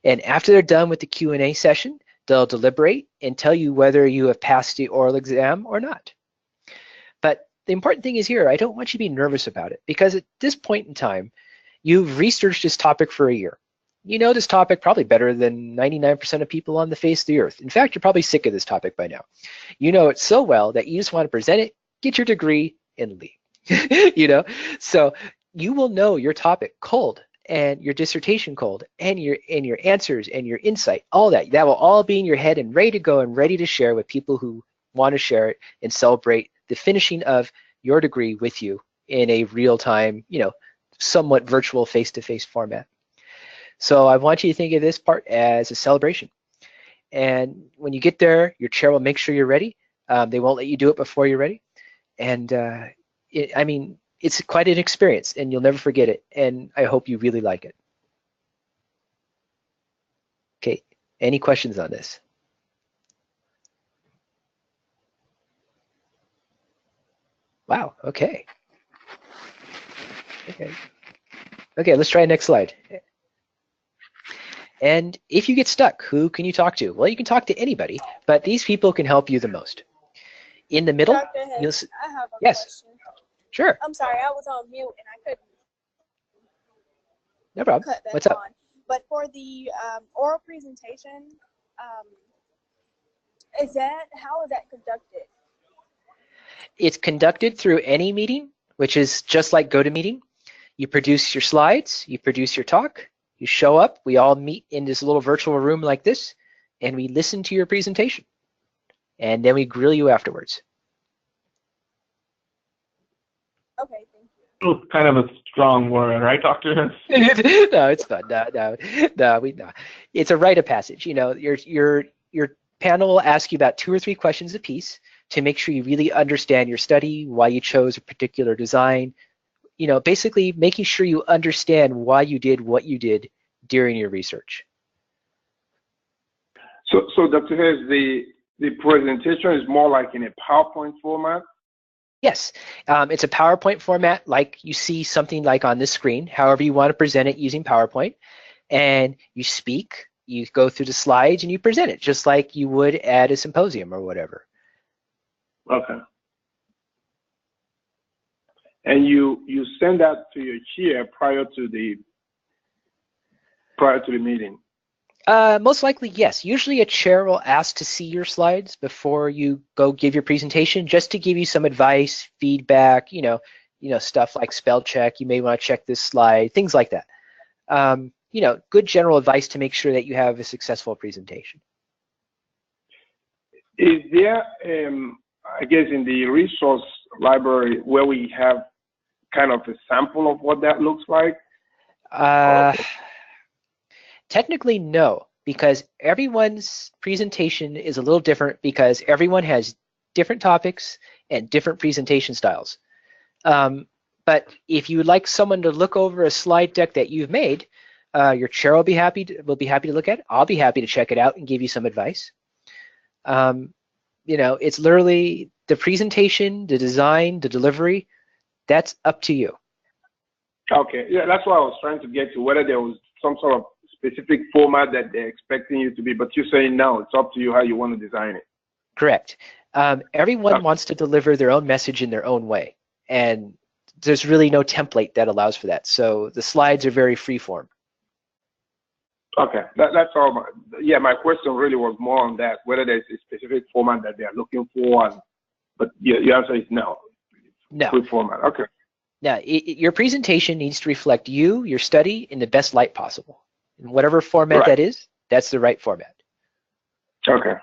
And after they're done with the Q&A session, they'll deliberate and tell you whether you have passed the oral exam or not. But the important thing is here, I don't want you to be nervous about it, because at this point in time, you've researched this topic for a year. You know this topic probably better than 99% of people on the face of the earth. In fact, you're probably sick of this topic by now. You know it so well that you just want to present it, get your degree, and leave. you know? So you will know your topic cold and your dissertation cold and your answers and your insight, all that. That will all be in your head and ready to go and ready to share with people who want to share it and celebrate the finishing of your degree with you in a real-time, somewhat virtual face-to-face format. So I want you to think of this part as a celebration. And when you get there, your chair will make sure you're ready. They won't let you do it before you're ready. And it's quite an experience, and you'll never forget it. And I hope you really like it. Okay, any questions on this? Wow, okay. Okay, let's try next slide. And if you get stuck, who can you talk to? Well, you can talk to anybody, but these people can help you the most. In the middle, you'll see. I have a yes, question. Sure. I'm sorry, I was on mute and I couldn't. No problem. Cut that What's up? on. But for the oral presentation, how is that conducted? It's conducted through any meeting, which is just like GoToMeeting. You produce your slides, you produce your talk, you show up, we all meet in this little virtual room like this, and we listen to your presentation. And then we grill you afterwards. Okay, thank you. It's kind of a strong word, right, Dr. No, it's fun. No. It's a rite of passage. Your panel will ask you about 2 or 3 questions apiece to make sure you really understand your study, why you chose a particular design. Basically making sure you understand why you did what you did during your research. So Dr. Hayes, the presentation is more like in a PowerPoint format? Yes, it's a PowerPoint format like you see something like on this screen, however you want to present it using PowerPoint. And you speak, you go through the slides, and you present it just like you would at a symposium or whatever. Okay. And you send that to your chair prior to the meeting? Most likely, yes. Usually a chair will ask to see your slides before you go give your presentation, just to give you some advice, feedback, stuff like spell check. You may want to check this slide, things like that. Good general advice to make sure that you have a successful presentation. Is there, I guess, in the resource library where we have kind of a sample of what that looks like? Technically, no, because everyone's presentation is a little different because everyone has different topics and different presentation styles. But if you would like someone to look over a slide deck that you've made, your chair will be happy to look at it. I'll be happy to check it out and give you some advice. It's literally the presentation, the design, the delivery. That's up to you. Okay, yeah, that's what I was trying to get to, whether there was some sort of specific format that they're expecting you to be, but you're saying no, it's up to you how you want to design it. Correct. Everyone wants to deliver their own message in their own way, and there's really no template that allows for that. So the slides are very freeform. Okay, that's all. My question really was more on that, whether there's a specific format that they are looking for, but your answer is no. No. Free format, okay. Now, your presentation needs to reflect you, your study, in the best light possible. In whatever format that is, that's the right format. Okay.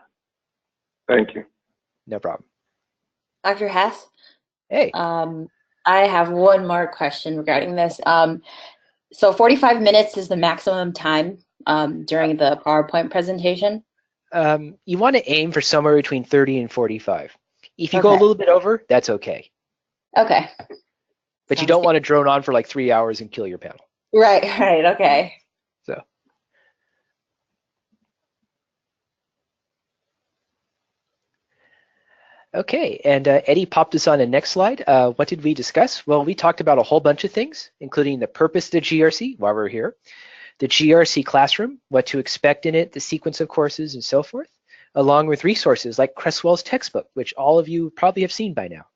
Thank you. No problem. Dr. Hess? Hey. I have one more question regarding this. So 45 minutes is the maximum time during the PowerPoint presentation? You want to aim for somewhere between 30 and 45. If you go a little bit over, that's okay. Okay. But you don't want to drone on for like 3 hours and kill your panel. Right, okay. So. Okay, and Eddie popped us on the next slide. What did we discuss? Well, we talked about a whole bunch of things, including the purpose of the GRC while we're here, the GRC classroom, what to expect in it, the sequence of courses, and so forth, along with resources like Cresswell's textbook, which all of you probably have seen by now.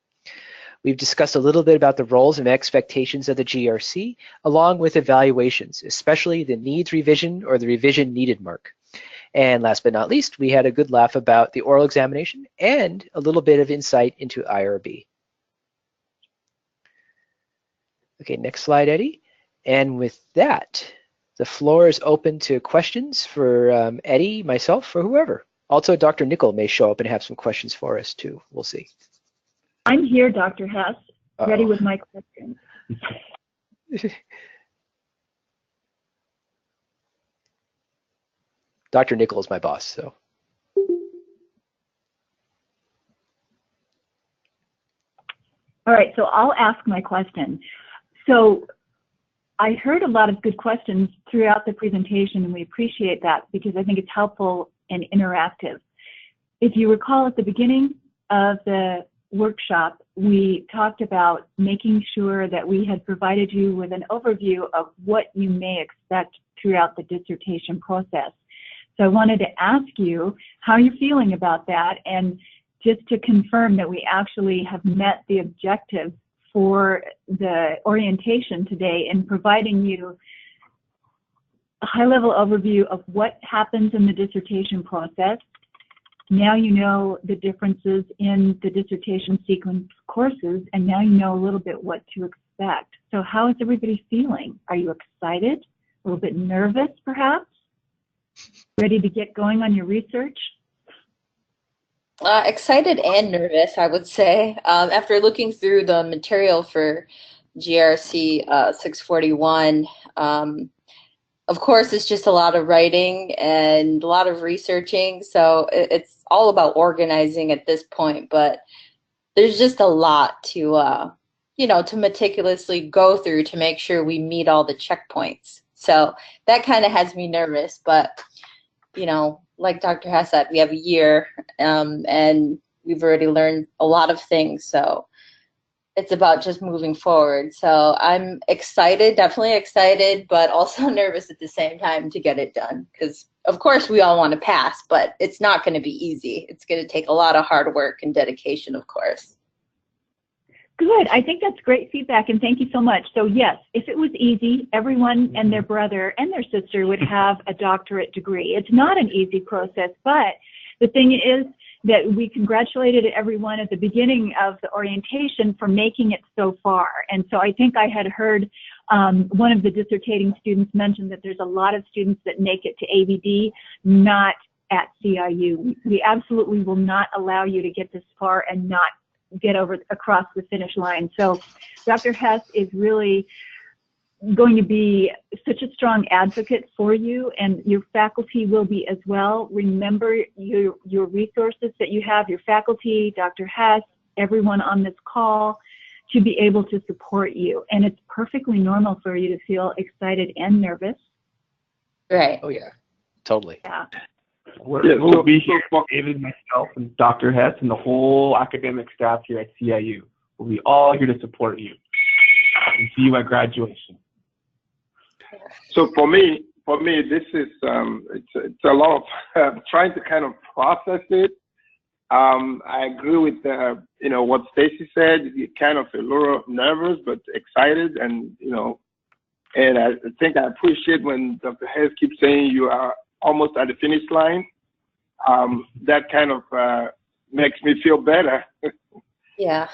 We've discussed a little bit about the roles and expectations of the GRC, along with evaluations, especially the needs revision or the revision needed mark. And last but not least, we had a good laugh about the oral examination and a little bit of insight into IRB. Okay, next slide, Eddie. And with that, the floor is open to questions for Eddie, myself, or whoever. Also, Dr. Nickel may show up and have some questions for us too. We'll see. I'm here, Dr. Hess, ready with my questions. Dr. Nickel is my boss, so. All right, so I'll ask my question. So I heard a lot of good questions throughout the presentation, and we appreciate that because I think it's helpful and interactive. If you recall at the beginning of the workshop, we talked about making sure that we had provided you with an overview of what you may expect throughout the dissertation process. So I wanted to ask you how you're feeling about that, and just to confirm that we actually have met the objective for the orientation today in providing you a high-level overview of what happens in the dissertation process. Now you know the differences in the dissertation sequence courses, and now you know a little bit what to expect. So how is everybody feeling? Are you excited? A little bit nervous, perhaps? Ready to get going on your research? Excited and nervous, I would say. After looking through the material for GRC 641, of course, it's just a lot of writing and a lot of researching. So it's all about organizing at this point. But there's just a lot to, to meticulously go through to make sure we meet all the checkpoints. So that kind of has me nervous. But, like Dr. Hess said, we have a year and we've already learned a lot of things. So it's about just moving forward. So I'm excited, definitely excited, but also nervous at the same time to get it done. Because, of course, we all want to pass, but it's not going to be easy. It's going to take a lot of hard work and dedication, of course. Good. I think that's great feedback, and thank you so much. So yes, if it was easy, everyone and their brother and their sister would have a doctorate degree. It's not an easy process, but the thing is that we congratulated everyone at the beginning of the orientation for making it so far. And so I think I had heard one of the dissertating students mention that there's a lot of students that make it to ABD, not at CIU. We absolutely will not allow you to get this far and not get across the finish line. So Dr. Hess is really going to be such a strong advocate for you, and your faculty will be as well. Remember your resources that you have, your faculty, Dr. Hess, everyone on this call, to be able to support you. And it's perfectly normal for you to feel excited and nervous. Right. Oh yeah, totally. Yeah. We'll be here, David, myself, and Dr. Hess, and the whole academic staff here at CIU. We'll be all here to support you and see you at graduation. So for me, this is it's a lot of trying to kind of process it. I agree with what Stacy said. You're kind of a little nervous but excited, and and I think I appreciate when Dr. Hess keeps saying you are almost at the finish line. That kind of makes me feel better. Yeah.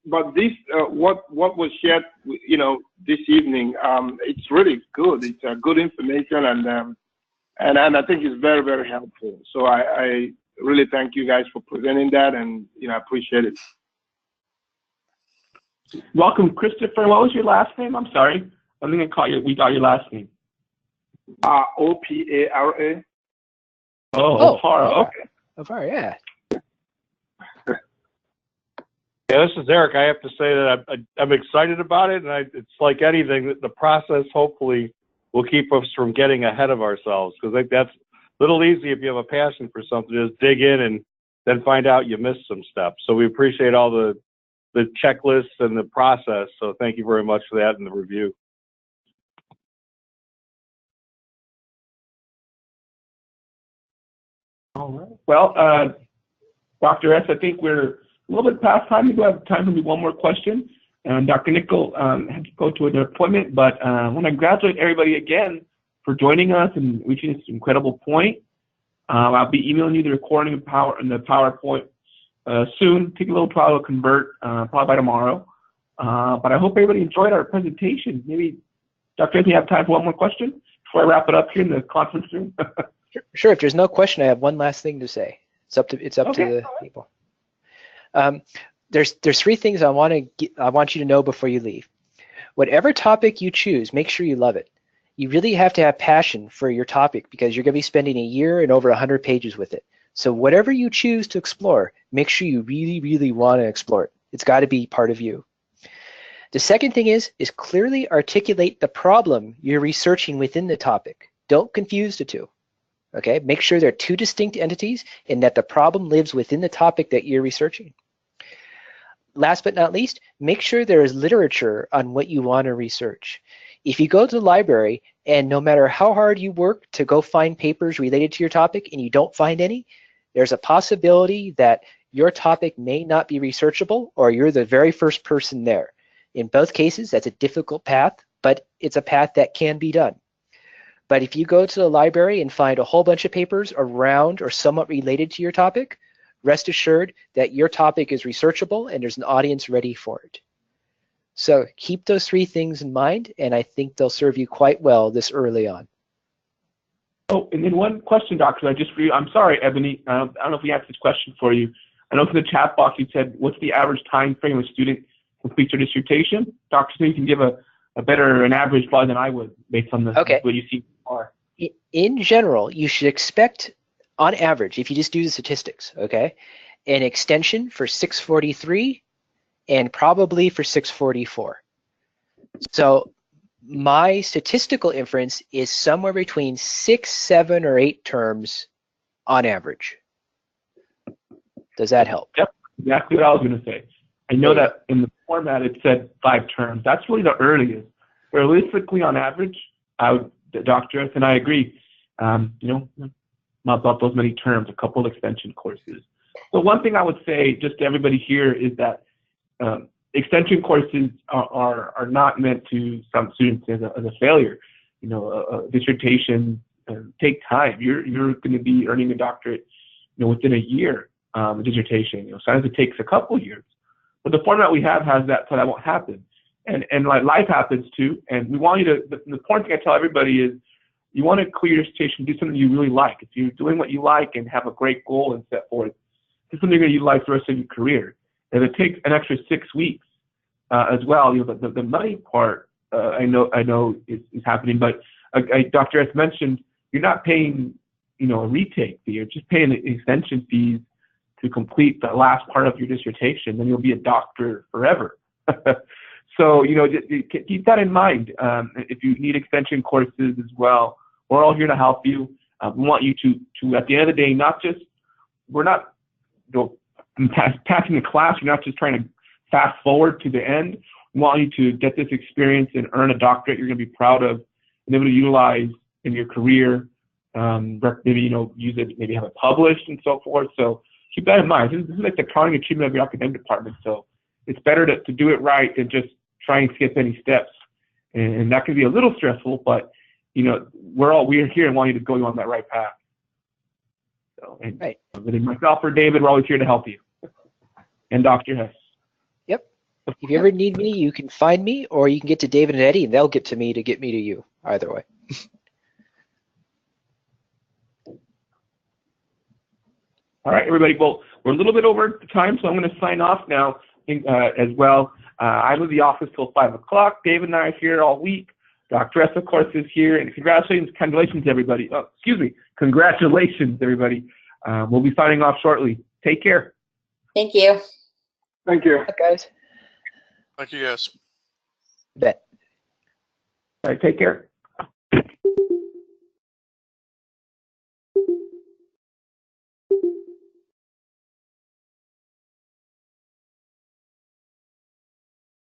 But this what was shared this evening, it's really good. It's good information, and I think it's very, very helpful. So I really thank you guys for presenting that, and I appreciate it. Welcome, Christopher. What was your last name? I'm sorry. I think we got your last name. Opara. Opara. Okay. Opara, yeah. Yeah, this is Eric. I have to say that I'm excited about it, and it's like anything, the process hopefully will keep us from getting ahead of ourselves, because I think that's a little easy if you have a passion for something, just dig in and then find out you missed some steps. So we appreciate all the checklists and the process, so thank you very much for that and the review. All right. Well, Dr. S, I think we're a little bit past time. We do have time for maybe one more question. And Dr. Nickel had to go to an appointment, but I want to congratulate everybody again for joining us and reaching this incredible point. I'll be emailing you the recording of the PowerPoint soon. Take a little while to convert, probably by tomorrow. But I hope everybody enjoyed our presentation. Maybe, Dr. Anthony, you have time for one more question before I wrap it up here in the conference room? Sure. If there's no question, I have one last thing to say. It's up to the people. There's three things I want you to know before you leave. Whatever topic you choose, make sure you love it. You really have to have passion for your topic because you're going to be spending a year and over 100 pages with it. So whatever you choose to explore, make sure you really, really want to explore it. It's got to be part of you. The second thing is clearly articulate the problem you're researching within the topic. Don't confuse the two. Okay, make sure they're two distinct entities and that the problem lives within the topic that you're researching. Last but not least, make sure there is literature on what you want to research. If you go to the library and no matter how hard you work to go find papers related to your topic and you don't find any, there's a possibility that your topic may not be researchable or you're the very first person there. In both cases, that's a difficult path, but it's a path that can be done. But if you go to the library and find a whole bunch of papers around or somewhat related to your topic, rest assured that your topic is researchable and there's an audience ready for it. So keep those three things in mind, and I think they'll serve you quite well this early on. Oh, and then one question, Doctor, I'm sorry, Ebony, I don't know if we asked this question for you. I know in the chat box you said, what's the average time frame a student completes their dissertation? Dr. Smith, you can give an average probably than I would based on what you see are. In general, you should expect, on average, if you just do the statistics, okay, an extension for 643 and probably for 644. So my statistical inference is somewhere between 6, 7, or 8 terms on average. Does that help? Yep, exactly what I was going to say. I know that in the format it said 5 terms. That's really the earliest. Realistically, on average, Dr. S and I agree. Not about those many terms, a couple of extension courses. So one thing I would say just to everybody here is that extension courses are not meant to some students as a failure. A dissertation take time. You're going to be earning a doctorate, within a year. A dissertation, sometimes it takes a couple years. But the format we have has that, so that won't happen. And like life happens too. And we want you to. The important thing I tell everybody is, you want to clear your dissertation, do something you really like. If you're doing what you like and have a great goal and set forth, do something you're going to utilize the rest of your career. And it takes an extra 6 weeks as well. The money part I know is happening, but Dr. S mentioned you're not paying a retake fee. You're just paying the extension fees to complete the last part of your dissertation. Then you'll be a doctor forever. So keep that in mind. If you need extension courses as well, we're all here to help you. We want you to at the end of the day, we're not passing the class. You're not just trying to fast forward to the end. We want you to get this experience and earn a doctorate you're going to be proud of and able to utilize in your career. Maybe use it, maybe have it published and so forth. So keep that in mind. This is like the crowning achievement of your academic department. So it's better to do it right than just try and skip any steps. And that can be a little stressful, but we're here and want you to go on that right path. So, and right. Whether myself or David, we're always here to help you. And Dr. Hess. Yep. If you ever need me, you can find me, or you can get to David and Eddie, and they'll get to me to get me to you. Either way. All right, everybody. Well, we're a little bit over time, so I'm going to sign off now as well. I'm in the office till 5 o'clock. David and I are here all week. Dr. S, of course, is here. And congratulations, everybody. Oh, excuse me. Congratulations, everybody. We'll be signing off shortly. Take care. Thank you. Thank you. Bye, guys. Thank you, guys. Bet. All right, take care.